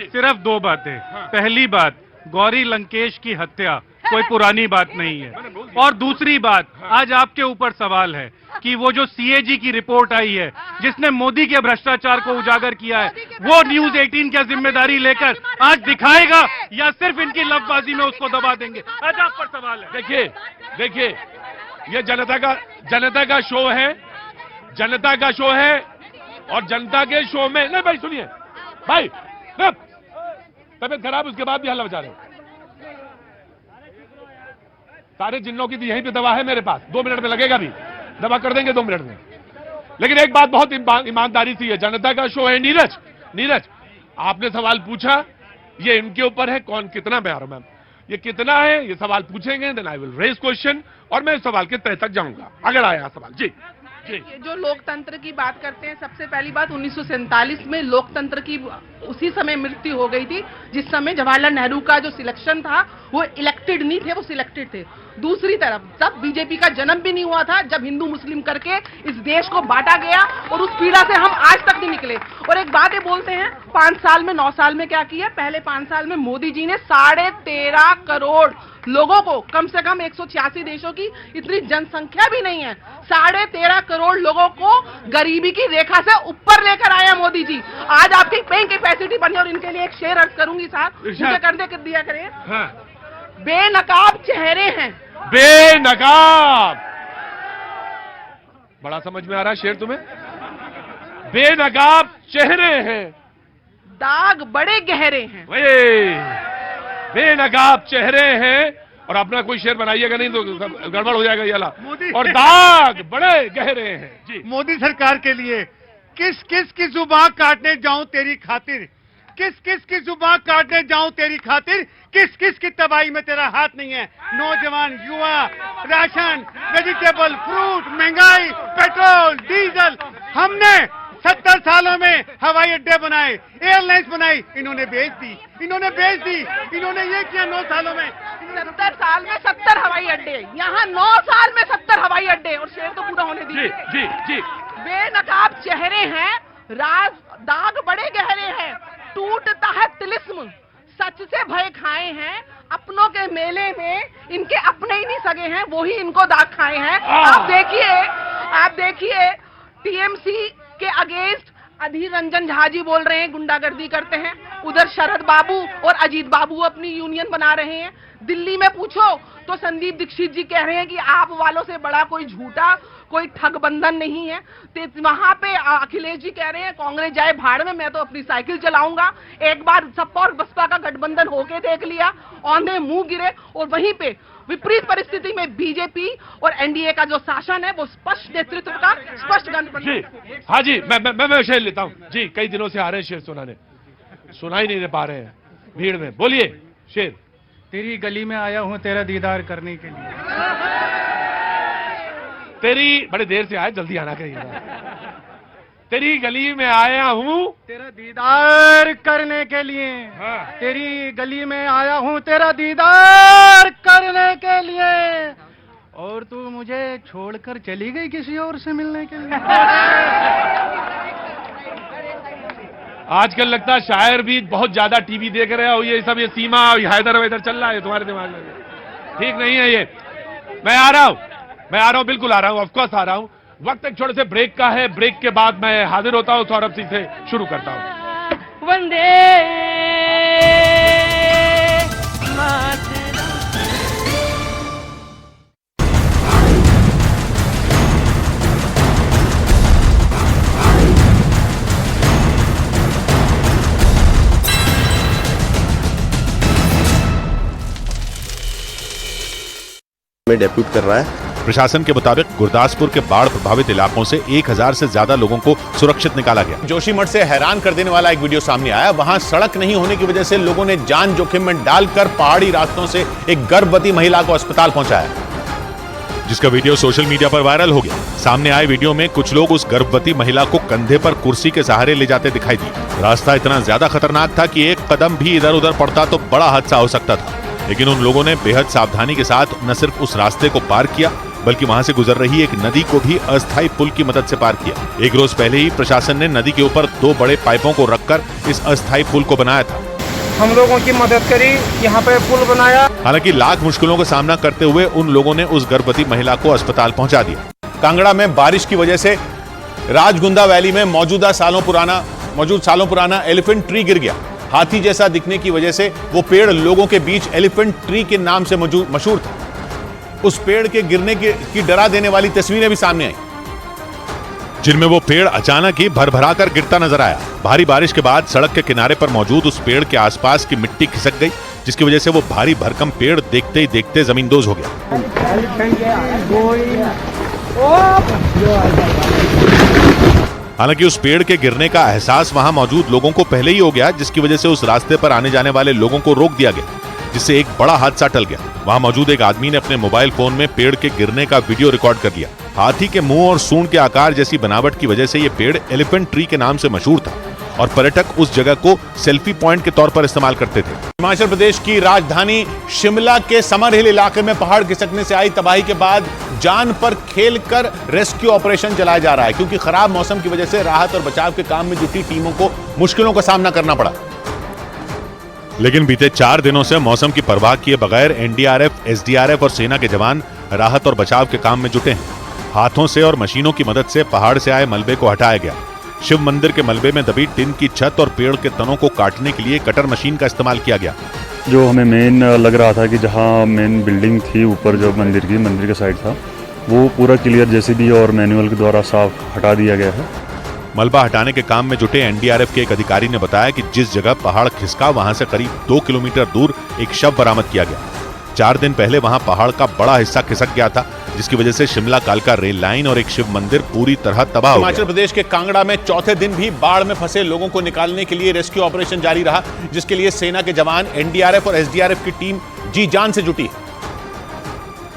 सिर्फ 2 बातें। पहली बात, गौरी लंकेश की हत्या कोई पुरानी बात नहीं है। और दूसरी बात, आज आपके ऊपर सवाल है कि वो जो सीएजी की रिपोर्ट आई है जिसने मोदी के भ्रष्टाचार को उजागर किया है, वो न्यूज 18 क्या जिम्मेदारी लेकर आज दिखाएगा या सिर्फ इनकी लफबाजी में उसको दबा देंगे? आज आप पर सवाल है। देखिए ये जनता का शो है, जनता का शो है और जनता के शो में नहीं भाई सुनिए भाई, तबियत खराब उसके बाद भी हल्ला बचा रहे। सारे जिन्नों की यहीं पे दवा है मेरे पास, 2 मिनट में लगेगा भी, दवा कर देंगे 2 मिनट में। लेकिन एक बात बहुत ईमानदारी से है, जनता का शो है। नीरज आपने सवाल पूछा, ये इनके ऊपर है कौन कितना मैं आ रहा हूं मैम, ये कितना है ये सवाल पूछेंगे, then I will raise question और मैं इस सवाल के तह तक जाऊंगा। अगर आया सवाल जी। ये जो लोकतंत्र की बात करते हैं, सबसे पहली बात 1947 में लोकतंत्र की उसी समय मृत्यु हो गई थी जिस समय जवाहरलाल नेहरू का जो सिलेक्शन था वो इलेक्टेड नहीं थे, वो सिलेक्टेड थे। दूसरी तरफ तब बीजेपी का जन्म भी नहीं हुआ था जब हिंदू मुस्लिम करके इस देश को बांटा गया और उस पीड़ा से हम आज तक नहीं निकले। और एक बात ये बोलते हैं 5 साल में 9 साल में क्या किया, पहले 5 साल में मोदी जी ने 13.5 करोड़ लोगों को, कम से कम 186 देशों की इतनी जनसंख्या भी नहीं है, 13.5 करोड़ लोगों को गरीबी की रेखा से ऊपर लेकर आया मोदी जी। आज आपकी पेइंग कैपेसिटी बनी और इनके लिए एक शेर अर्ज करूंगी साहब, मुझे कर दिया करें। हाँ। बेनकाब चेहरे हैं, बेनकाब, बड़ा समझ में आ रहा है शेर तुम्हें। बेनकाब चेहरे हैं, दाग बड़े गहरे हैं। बेनकाब चेहरे हैं और अपना कोई शेर बनाइएगा नहीं तो गड़बड़ हो जाएगा ये वाला। और दाग बड़े गहरे हैं जी। मोदी सरकार के लिए किस किस की जुबान काटने जाऊं तेरी खातिर, किस किस की जुबान काटने जाऊं तेरी खातिर, किस किस की तबाही में तेरा हाथ नहीं है। नौजवान, युवा, राशन, वेजिटेबल, फ्रूट, महंगाई, पेट्रोल, डीजल, हमने 70 सालों में हवाई अड्डे बनाए, एयरलाइंस बनाई, इन्होंने बेच दी। इन्होंने ये किया 9 सालों में। 70 साल में 70 हवाई अड्डे, यहाँ 9 साल में 70 हवाई अड्डे। और शेर तो पूरा होने दीजिए। जी। बेनकाब चेहरे हैं, राज दाग बड़े गहरे हैं, टूटता है तिलिस्म, सच से भय खाए हैं, अपनों के मेले में इनके अपने ही नहीं सगे हैं, वो ही इनको दाग खाए हैं। आप देखिए टीएमसी के अगेंस्ट अधीर रंजन झा जी बोल रहे हैं गुंडागर्दी करते हैं, उधर शरद बाबू और अजीत बाबू अपनी यूनियन बना रहे हैं। दिल्ली में पूछो तो संदीप दीक्षित जी कह रहे हैं कि आप वालों से बड़ा कोई झूठा, कोई ठग बंधन नहीं है। तो वहां पे अखिलेश जी कह रहे हैं कांग्रेस जाए भाड़ में, मैं तो अपनी साइकिल चलाऊंगा। एक बार सपा और बसपा का गठबंधन होके देख लिया, औंधे मुंह गिरे। और वहीं पे विपरीत परिस्थिति में बीजेपी और एनडीए का जो शासन है वो स्पष्ट नेतृत्व का स्पष्ट गठबंधन। हाँ जी, मैं शेर लेता हूँ जी। कई दिनों से आ रहे हैं शेर सुना ही नहीं पा रहे हैं भीड़ में। बोलिए शेर। तेरी गली में आया हूं तेरा दीदार करने के लिए। तेरी बड़े देर से आए, जल्दी आना कहीं। तेरी गली में आया हूं तेरा दीदार करने के लिए। हाँ। तेरी गली में आया हूं तेरा दीदार करने के लिए, और तू मुझे छोड़कर चली गई किसी और से मिलने के लिए। आजकल लगता है शायर भी बहुत ज्यादा टीवी देख रहे हो। ये सब ये सीमा हैदर वैदर चल रहा है तुम्हारे दिमाग में, ठीक नहीं है ये। मैं आ रहा हूं, बिल्कुल आ रहा हूं, ऑफकोर्स आ रहा हूं। वक्त एक छोटे से ब्रेक का है, ब्रेक के बाद मैं हाजिर होता हूं, सौरभ सिंह से शुरू करता हूं। वंदे मातरम। में डेब्यूट कर रहा है। प्रशासन के मुताबिक गुरदासपुर के बाढ़ प्रभावित इलाकों से 1000 से ज्यादा लोगों को सुरक्षित निकाला गया। जोशीमठ से हैरान कर देने वाला एक वीडियो सामने आया। वहां सड़क नहीं होने की वजह से लोगों ने जान जोखिम में डालकर पहाड़ी रास्तों से एक गर्भवती महिला को अस्पताल पहुंचाया। जिसका वीडियो सोशल मीडिया पर वायरल हो गया। सामने आए वीडियो में कुछ लोग उस गर्भवती महिला को कंधे पर कुर्सी के सहारे ले जाते दिखाई दिए। रास्ता इतना ज्यादा खतरनाक था कि एक कदम भी इधर उधर पड़ता तो बड़ा हादसा हो सकता था, लेकिन उन लोगों ने बेहद सावधानी के साथ न सिर्फ उस रास्ते को पार किया, बल्कि वहां से गुजर रही एक नदी को भी अस्थायी पुल की मदद से पार किया। एक रोज पहले ही प्रशासन ने नदी के ऊपर 2 बड़े पाइपों को रखकर इस अस्थायी पुल को बनाया था। हम लोगों की मदद करी, यहाँ पे पुल बनाया। हालांकि लाख मुश्किलों का सामना करते हुए उन लोगों ने उस गर्भवती महिला को अस्पताल पहुंचा दिया। कांगड़ा में बारिश की वजह से राजगुंदा वैली में मौजूद सालों पुराना एलिफेंट ट्री गिर गया। हाथी जैसा दिखने की वजह से वो पेड़ लोगों के बीच एलिफेंट ट्री के नाम से मशहूर था। उस पेड़ के गिरने की डरा देने वाली तस्वीरें भी सामने आई, जिनमें वो पेड़ अचानक ही भरभरा कर गिरता नजर आया। भारी बारिश के बाद सड़क के किनारे पर मौजूद उस पेड़ के आसपास की मिट्टी खिसक गई, जिसकी वजह से वो भारी भरकम पेड़ देखते ही देखते जमींदोज हो गया। हालांकि उस पेड़ के गिरने का एहसास वहां मौजूद लोगों को पहले ही हो गया, जिसकी वजह से उस रास्ते पर आने जाने वाले लोगों को रोक दिया गया, जिससे एक बड़ा हादसा टल गया। वहां मौजूद एक आदमी ने अपने मोबाइल फोन में पेड़ के गिरने का वीडियो रिकॉर्ड कर लिया। हाथी के मुंह और सूंड के आकार जैसी बनावट की वजह से यह पेड़ एलिफेंट ट्री के नाम से मशहूर था और पर्यटक उस जगह को सेल्फी पॉइंट के तौर पर इस्तेमाल करते थे। हिमाचल प्रदेश की राजधानी शिमला के समर हिल इलाके में पहाड़ खिसकने से आई तबाही के बाद जान पर खेलकर रेस्क्यू ऑपरेशन चलाया जा रहा है, क्योंकि खराब मौसम की वजह से राहत और बचाव के काम में जुटी टीमों को मुश्किलों का सामना करना पड़ा। लेकिन बीते 4 दिनों से मौसम की परवाह किए बगैर एनडीआरएफ, एसडीआरएफ और सेना के जवान राहत और बचाव के काम में जुटे हैं। हाथों से और मशीनों की mदद से पहाड़ से आए मलबे को हटाया गया। शिव मंदिर के मलबे में दबी टिन की छत और पेड़ के तनों को काटने के लिए कटर मशीन का इस्तेमाल किया गया। जो हमें मेन लग रहा था कि जहां मेन बिल्डिंग थी ऊपर, जो मंदिर का साइड था, वो पूरा क्लियर जेसीबी और मैनुअल के द्वारा साफ हटा दिया गया है। मलबा हटाने के काम में जुटे एनडीआरएफ के एक अधिकारी ने बताया कि जिस जगह पहाड़ खिसका वहां से करीब 2 किलोमीटर दूर एक शव बरामद किया गया। 4 दिन पहले वहां पहाड़ का बड़ा हिस्सा खिसक गया था, जिसकी वजह से शिमला कालका रेल लाइन और एक शिव मंदिर पूरी तरह तबाह हो गया। हिमाचल प्रदेश के कांगड़ा में चौथे दिन भी बाढ़ में फंसे लोगों को निकालने के लिए रेस्क्यू ऑपरेशन जारी रहा, जिसके लिए सेना के जवान, एनडीआरएफ और एसडीआरएफ की टीम जी जान से जुटी,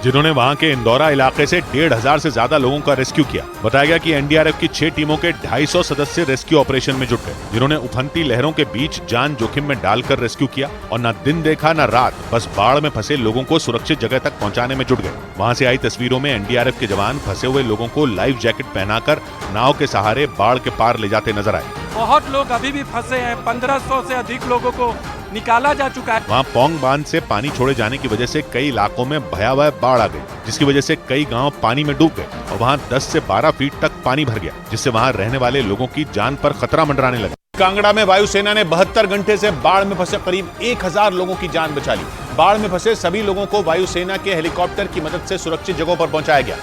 जिन्होंने वहां के इंदौरा इलाके से 1,500 से ज्यादा लोगों का रेस्क्यू किया। बताया गया कि एनडीआरएफ की 6 टीमों के 250 सदस्य रेस्क्यू ऑपरेशन में जुट गए, जिन्होंने उफनती लहरों के बीच जान जोखिम में डालकर रेस्क्यू किया और न दिन देखा न रात, बस बाढ़ में फंसे लोगों को सुरक्षित जगह तक पहुंचाने में जुट गए। वहां से आई तस्वीरों में एनडीआरएफ के जवान फंसे हुए लोगों को लाइफ जैकेट पहनाकर नाव के सहारे बाढ़ के पार ले जाते नजर आए। बहुत लोग अभी भी फंसे हैं, 1500 से अधिक लोगों को निकाला जा चुका है। वहाँ पोंग बांध से पानी छोड़े जाने की वजह से कई इलाकों में भयावह बाढ़ आ गई, जिसकी वजह से कई गांव पानी में डूब गए और वहाँ 10 से 12 फीट तक पानी भर गया, जिससे वहाँ रहने वाले लोगों की जान पर खतरा मंडराने लगा। कांगड़ा में वायुसेना ने 72 घंटे से बाढ़ में फंसे करीब 1000 लोगों की जान बचा ली। बाढ़ में फंसे सभी लोगों को वायुसेना के हेलीकॉप्टर की मदद से सुरक्षित जगहों पर पहुंचाया गया,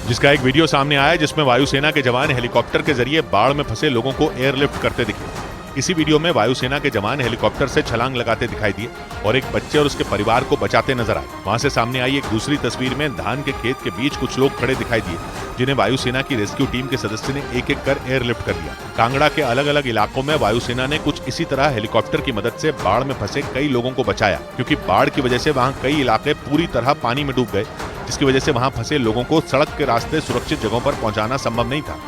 जिसका एक वीडियो सामने आया जिसमें वायुसेना के जवान हेलीकॉप्टर के जरिए बाढ़ में फंसे लोगों को एयरलिफ्ट करते दिखे। इसी वीडियो में वायुसेना के जवान हेलीकॉप्टर से छलांग लगाते दिखाई दिए और एक बच्चे और उसके परिवार को बचाते नजर आए। वहां से सामने आई एक दूसरी तस्वीर में धान के खेत के बीच कुछ लोग खड़े दिखाई दिए, जिन्हें वायुसेना की रेस्क्यू टीम के सदस्य ने एक एक कर एयरलिफ्ट कर लिया। कांगड़ा के अलग अलग इलाकों में वायुसेना ने कुछ इसी तरह हेलीकॉप्टर की मदद से बाढ़ में फंसे कई लोगों को बचाया, क्योंकि बाढ़ की वजह से वहाँ कई इलाके पूरी तरह पानी में डूब गए, जिसकी वजह से वहाँ फंसे लोगों को सड़क के रास्ते सुरक्षित जगहों पर पहुंचाना संभव नहीं था।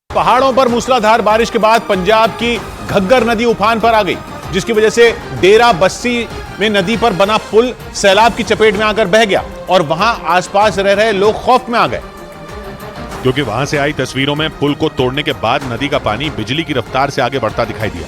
पहाड़ों पर मूसलाधार बारिश के बाद पंजाब की घग्गर नदी उफान पर आ गई, जिसकी वजह से डेरा बस्सी में नदी पर बना पुल सैलाब की चपेट में आकर बह गया और वहां आसपास रह रहे लोग खौफ में आ गए, क्योंकि वहां से आई तस्वीरों में पुल को तोड़ने के बाद नदी का पानी बिजली की रफ्तार से आगे बढ़ता दिखाई दिया।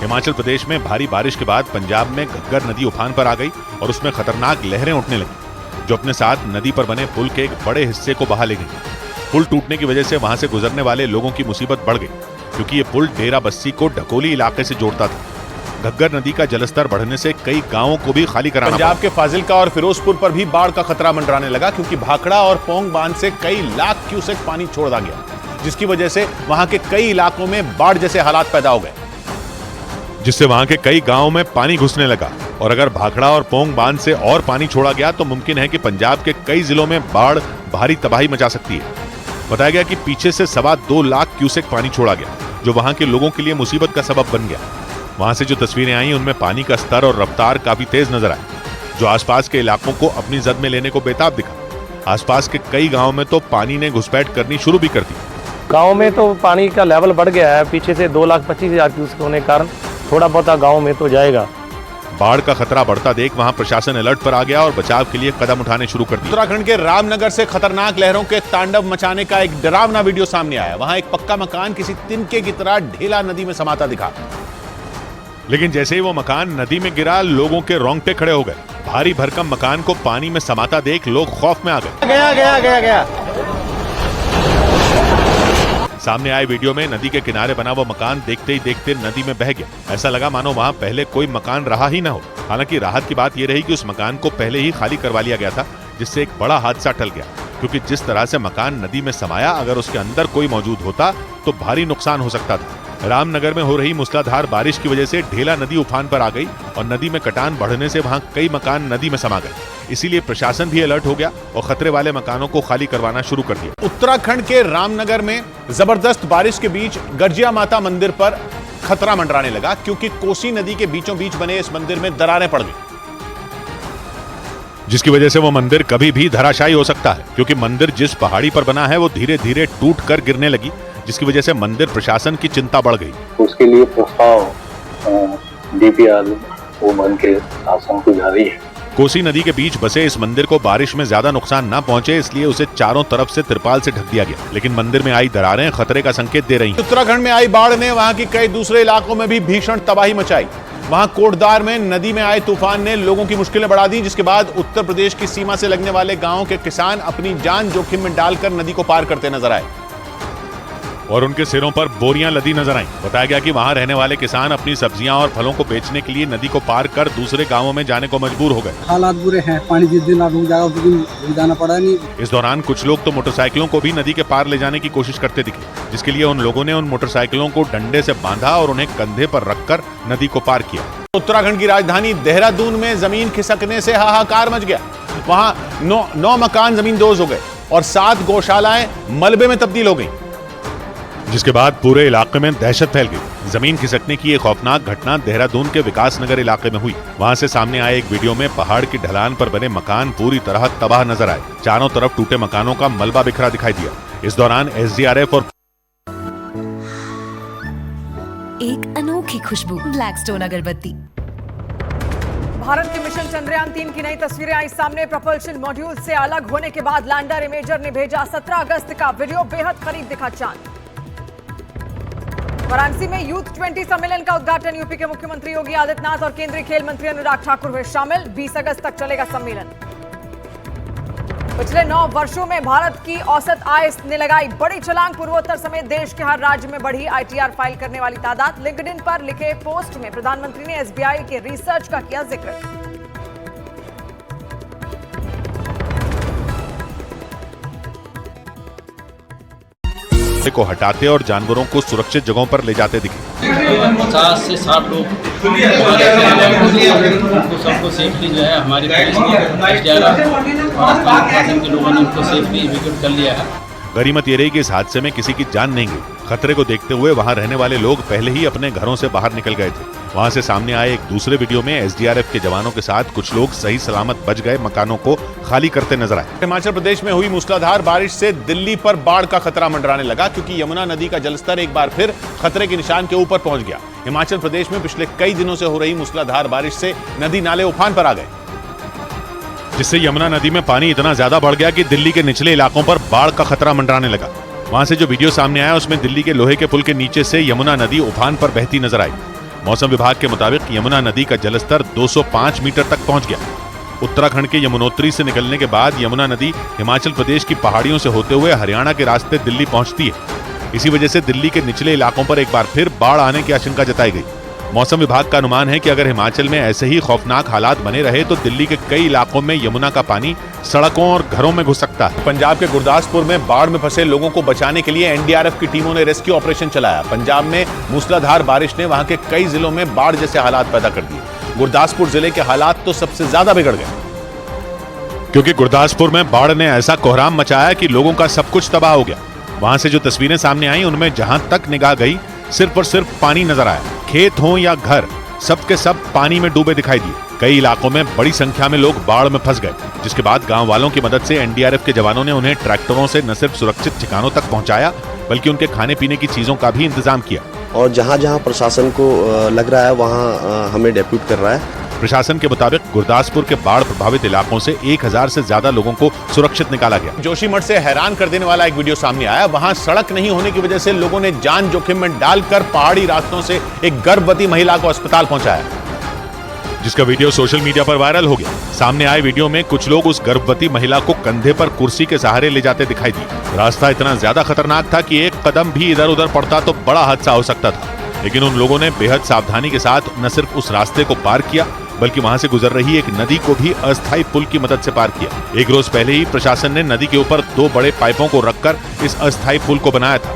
हिमाचल प्रदेश में भारी बारिश के बाद पंजाब में घग्गर नदी उफान पर आ गई और उसमें खतरनाक लहरें उठने लगी, जो अपने साथ नदी पर बने पुल के एक बड़े हिस्से को बहा ले गई। पुल टूटने की वजह से वहां से गुजरने वाले लोगों की मुसीबत बढ़ गई, क्योंकि ये पुल डेरा बस्सी को ढकोली इलाके से जोड़ता था। घग्गर नदी का जलस्तर बढ़ने से कई गांवों को भी खाली कराना पड़ा। पंजाब के फाजिलका और फिरोजपुर पर भी बाढ़ का खतरा मंडराने लगा, क्योंकि भाखड़ा और पोंग बांध से कई लाख क्यूसेक पानी छोड़ा गया, जिसकी वजह से वहां के कई इलाकों में बाढ़ जैसे हालात पैदा हो गए, जिससे वहां के कई गांवों में पानी घुसने लगा। और अगर भाखड़ा और पोंग बांध से और पानी छोड़ा गया तो मुमकिन है कि पंजाब के कई जिलों में बाढ़ भारी तबाही मचा सकती है। बताया गया कि पीछे से 2.25 लाख क्यूसेक पानी छोड़ा गया, जो वहां के लोगों के लिए मुसीबत का सबब बन गया। वहां से जो तस्वीरें आई उनमें पानी का स्तर और रफ्तार काफी तेज नजर आई, जो आसपास के इलाकों को अपनी जद में लेने को बेताब दिखा। आसपास के कई गांव में तो पानी ने घुसपैठ करनी शुरू भी कर दी। गांव में तो पानी का लेवल बढ़ गया है, पीछे से 2,25,000 क्यूसेक होने के कारण थोड़ा बहुत गांव में तो जाएगा। बाढ़ का खतरा बढ़ता देख वहां प्रशासन अलर्ट पर आ गया और बचाव के लिए कदम उठाने शुरू कर दिए। उत्तराखंड के रामनगर से खतरनाक लहरों के तांडव मचाने का एक डरावना वीडियो सामने आया। वहां एक पक्का मकान किसी तिनके की तरह ढेला नदी में समाता दिखा, लेकिन जैसे ही वो मकान नदी में गिरा, लोगों के रोंगटे खड़े हो गए। भारी भरकम मकान को पानी में समाता देख लोग खौफ में आ गए। गया। सामने आए वीडियो में नदी के किनारे बना वो मकान देखते ही देखते नदी में बह गया। ऐसा लगा मानो वहां पहले कोई मकान रहा ही ना हो। हालांकि राहत की बात यह रही कि उस मकान को पहले ही खाली करवा लिया गया था, जिससे एक बड़ा हादसा टल गया। क्योंकि जिस तरह से मकान नदी में समाया, अगर उसके अंदर कोई मौजूद होता तो भारी नुकसान हो सकता था। रामनगर में हो रही मूसलाधार बारिश की वजह से ढेला नदी उफान पर आ गई और नदी में कटान बढ़ने से वहां कई मकान नदी में समा गए। इसीलिए प्रशासन भी अलर्ट हो गया और खतरे वाले मकानों को खाली करवाना शुरू कर दिया। उत्तराखंड के रामनगर में जबरदस्त बारिश के बीच गर्जिया माता मंदिर पर खतरा मंडराने लगा, क्योंकि कोसी नदी के बीचों बीच बने इस मंदिर में दरारें पड़ गई, जिसकी वजह से वो मंदिर कभी भी धराशायी हो सकता है। क्योंकि मंदिर जिस पहाड़ी पर बना है वो धीरे धीरे टूट कर गिरने लगी, जिसकी वजह से मंदिर प्रशासन की चिंता बढ़ गई। उसके लिए प्रस्ताव डीपीआर ओमान के शासन को जारी है। कोसी नदी के बीच बसे इस मंदिर को बारिश में ज्यादा नुकसान न पहुंचे, इसलिए उसे चारों तरफ से तिरपाल से ढक दिया गया। लेकिन मंदिर में आई दरारें खतरे का संकेत दे रही हैं। उत्तराखंड में आई बाढ़ ने वहां की कई दूसरे इलाकों में भी भीषण तबाही मचाई। वहां कोटद्वार में नदी में आए तूफान ने लोगों की मुश्किलें बढ़ा दी, जिसके बाद उत्तर प्रदेश की सीमा से लगने वाले गांवों के किसान अपनी जान जोखिम में डालकर नदी को पार करते नजर आए और उनके सिरों पर बोरियां लदी नजर आईं। बताया गया कि वहां रहने वाले किसान अपनी सब्जियां और फलों को बेचने के लिए नदी को पार कर दूसरे गांवों में जाने को मजबूर हो गए। हालात बुरे हैं, पानी जिस दिन रुक जाएगा उस दिन जाना पड़ा नहीं। इस दौरान कुछ लोग तो मोटरसाइकिलों को भी नदी के पार ले जाने की कोशिश करते दिखे, जिसके लिए उन लोगों ने उन मोटरसाइकिलों को डंडे से बांधा और उन्हें कंधे पर रखकर नदी को पार किया। उत्तराखंड की राजधानी देहरादून में जमीन खिसकने से हाहाकार मच गया। वहां 9 मकान जमींदोज हो गए और 7 गौशालाएं मलबे में तब्दील हो गई, जिसके बाद पूरे इलाके में दहशत फैल गई। जमीन खिसकने की एक खौफनाक घटना देहरादून के विकास नगर इलाके में हुई। वहां से सामने आए एक वीडियो में पहाड़ की ढलान पर बने मकान पूरी तरह तबाह नजर आए। चारों तरफ टूटे मकानों का मलबा बिखरा दिखाई दिया। इस दौरान एसडीआरएफ और एक अनोखी खुशबू ब्लैकस्टोन अगरबत्ती। भारत के मिशन चंद्रयान 3 की नई तस्वीरें आई सामने। प्रपल्शन मॉड्यूल से अलग होने के बाद लैंडर इमेजर ने भेजा 17 अगस्त का वीडियो। बेहद करीब दिखा चांद। वाराणसी में यूथ 20 सम्मेलन का उद्घाटन यूपी के मुख्यमंत्री योगी आदित्यनाथ और केंद्रीय खेल मंत्री अनुराग ठाकुर हुए शामिल। 20 अगस्त तक चलेगा सम्मेलन। पिछले 9 वर्षों में भारत की औसत आय ने लगाई बड़ी छलांग। पूर्वोत्तर समेत देश के हर राज्य में बढ़ी आईटीआर फाइल करने वाली तादाद। लिंक्डइन पर लिखे पोस्ट में प्रधानमंत्री ने एसबीआई के रिसर्च का किया जिक्र। को हटाते और जानवरों को सुरक्षित जगहों पर ले जाते दिखे। 50 से 60 लोग सबको सेफली जो है हमारी पुलिस के लोगों ने उनको सेफली इवैक्यूएट कर लिया है। गरीमत ये रही कि इस हादसे में किसी की जान नहीं गई। खतरे को देखते हुए वहां रहने वाले लोग पहले ही अपने घरों से बाहर निकल गए थे। वहां से सामने आए एक दूसरे वीडियो में एसडीआरएफ के जवानों के साथ कुछ लोग सही सलामत बच गए मकानों को खाली करते नजर आए। हिमाचल प्रदेश में हुई मूसलाधार बारिश से दिल्ली पर बाढ़ का खतरा मंडराने लगा, क्योंकि यमुना नदी का जलस्तर एक बार फिर खतरे के निशान के ऊपर पहुंच गया। हिमाचल प्रदेश में पिछले कई दिनों से हो रही मूसलाधार बारिश से नदी नाले उफान पर आ गए, जिससे यमुना नदी में पानी इतना ज्यादा बढ़ गया कि दिल्ली के निचले इलाकों पर बाढ़ का खतरा मंडराने लगा। वहां से जो वीडियो सामने आया उसमें दिल्ली के लोहे के पुल के नीचे से यमुना नदी उफान पर बहती नजर आई। मौसम विभाग के मुताबिक यमुना नदी का जलस्तर 205 मीटर तक पहुंच गया। उत्तराखंड के यमुनोत्री से निकलने के बाद यमुना नदी हिमाचल प्रदेश की पहाड़ियों से होते हुए हरियाणा के रास्ते दिल्ली पहुंचती है। इसी वजह से दिल्ली के निचले इलाकों पर एक बार फिर बाढ़ आने की आशंका जताई गई। मौसम विभाग का अनुमान है कि अगर हिमाचल में ऐसे ही खौफनाक हालात बने रहे तो दिल्ली के कई इलाकों में यमुना का पानी सड़कों और घरों में घुस सकता है। पंजाब के गुरदासपुर में बाढ़ में फंसे लोगों को बचाने के लिए एनडीआरएफ की टीमों ने रेस्क्यू ऑपरेशन चलाया। पंजाब में मूसलाधार बारिश ने वहां के कई जिलों में बाढ़ जैसे हालात पैदा कर दिए। गुरदासपुर जिले के हालात तो सबसे ज्यादा बिगड़ गए, क्योंकि गुरदासपुर में बाढ़ ने ऐसा कोहराम मचाया कि लोगों का सब कुछ तबाह हो गया। वहां से जो तस्वीरें सामने आई उनमें जहां तक निगाह गई सिर्फ और सिर्फ पानी नजर आया। खेत हो या घर, सब के सब पानी में डूबे दिखाई दिए। कई इलाकों में बड़ी संख्या में लोग बाढ़ में फंस गए, जिसके बाद गांव वालों की मदद से एनडीआरएफ के जवानों ने उन्हें ट्रैक्टरों से न सिर्फ सुरक्षित ठिकानों तक पहुंचाया, बल्कि उनके खाने पीने की चीजों का भी इंतजाम किया। और जहां जहां प्रशासन को लग रहा है वहां हमें डेप्यूट कर रहा है। प्रशासन के मुताबिक गुरदासपुर के बाढ़ प्रभावित इलाकों से 1000 से ज्यादा लोगों को सुरक्षित निकाला गया। जोशीमठ से हैरान कर देने वाला एक वीडियो सामने आया। वहां सड़क नहीं होने की वजह से लोगों ने जान जोखिम में डालकर पहाड़ी रास्तों से एक गर्भवती महिला को अस्पताल पहुंचाया, जिसका वीडियो सोशल मीडिया पर वायरल हो गया। सामने आए वीडियो में कुछ लोग उस गर्भवती महिला को कंधे पर कुर्सी के सहारे ले जाते दिखाई दिए। रास्ता इतना ज्यादा खतरनाक था कि एक कदम भी इधर उधर पड़ता तो बड़ा हादसा हो सकता था, लेकिन उन लोगों ने बेहद सावधानी के साथ न सिर्फ उस रास्ते को पार किया, बल्कि वहां से गुजर रही एक नदी को भी अस्थायी पुल की मदद से पार किया। एक रोज पहले ही प्रशासन ने नदी के ऊपर 2 बड़े पाइपों को रखकर इस अस्थायी पुल को बनाया था।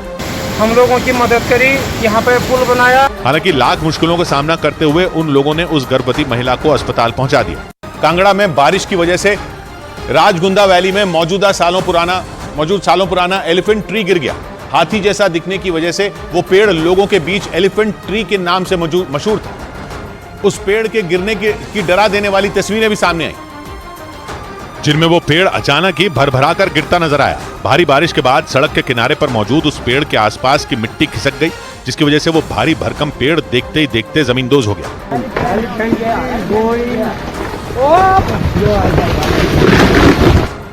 हम लोगों की मदद करी, यहाँ पे पुल बनाया। हालांकि लाख मुश्किलों का सामना करते हुए उन लोगों ने उस गर्भवती महिला को अस्पताल पहुंचा दिया। कांगड़ा में बारिश की वजह से राजगुंदा वैली में मौजूद सालों पुराना एलिफेंट ट्री गिर गया। हाथी जैसा दिखने की वजह से वो पेड़ लोगों के बीच एलिफेंट ट्री के नाम से मशहूर था। उस पेड़ के गिरने की डरा देने वाली तस्वीरें भी सामने आई, जिनमें वो पेड़ अचानक ही भरभरा कर गिरता नजर आया। भारी बारिश के बाद सड़क के किनारे पर मौजूद उस पेड़ के आसपास की मिट्टी खिसक गई, जिसकी वजह से वो भारी भरकम पेड़ देखते ही देखते जमींदोज हो गया।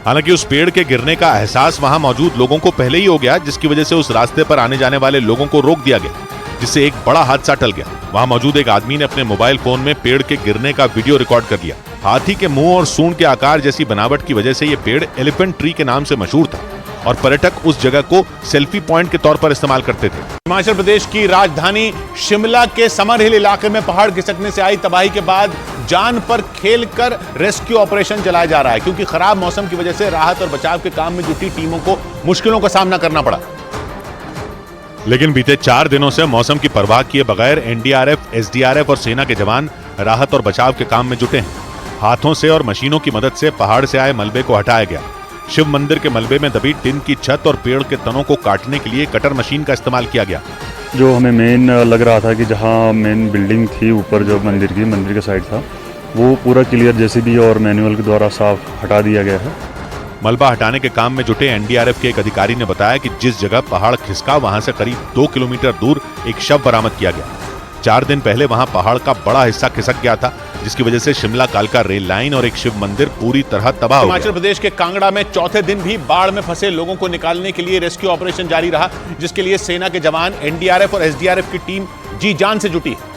हालांकि उस पेड़ के गिरने का एहसास वहां मौजूद लोगों को पहले ही हो गया, जिसकी वजह से उस रास्ते पर आने जाने वाले लोगों को रोक दिया गया, जिससे एक बड़ा हादसा टल गया। वहां मौजूद एक आदमी ने अपने मोबाइल फोन में पेड़ के गिरने का वीडियो रिकॉर्ड कर लिया। हाथी के मुंह और सूंड के आकार जैसी बनावट की वजह से यह पेड़ एलिफेंट ट्री के नाम से मशहूर था और पर्यटक उस जगह को सेल्फी पॉइंट के तौर पर इस्तेमाल करते थे। हिमाचल प्रदेश की राजधानी शिमला के समर हिल इलाके में पहाड़ खिसकने से आई तबाही के बाद जान पर खेलकर रेस्क्यू ऑपरेशन चलाया जा रहा है, क्योंकि खराब मौसम की वजह से राहत और बचाव के काम में जुटी टीमों को मुश्किलों का सामना करना पड़ा। लेकिन बीते 4 दिनों से मौसम की परवाह किए बगैर एनडीआरएफ, एसडीआरएफ और सेना के जवान राहत और बचाव के काम में जुटे हैं। हाथों से और मशीनों की मदद से पहाड़ से आए मलबे को हटाया गया। शिव मंदिर के मलबे में दबी टिन की छत और पेड़ के तनों को काटने के लिए कटर मशीन का इस्तेमाल किया गया। जो हमें मेन लग रहा था कि जहाँ मेन बिल्डिंग थी ऊपर जो मंदिर का साइड था, वो पूरा क्लियर जेसीबी और मैनुअल के द्वारा साफ हटा दिया गया है। मलबा हटाने के काम में जुटे एनडीआरएफ के एक अधिकारी ने बताया कि जिस जगह पहाड़ खिसका वहां से करीब 2 किलोमीटर दूर एक शव बरामद किया गया। 4 दिन पहले वहां पहाड़ का बड़ा हिस्सा खिसक गया था, जिसकी वजह से शिमला कालका रेल लाइन और एक शिव मंदिर पूरी तरह तबाह हो गया। हिमाचल प्रदेश के कांगड़ा में चौथे दिन भी बाढ़ में फंसे लोगों को निकालने के लिए रेस्क्यू ऑपरेशन जारी रहा, जिसके लिए सेना के जवान, एनडीआरएफ और एसडीआरएफ की टीम जी जान से जुटी है,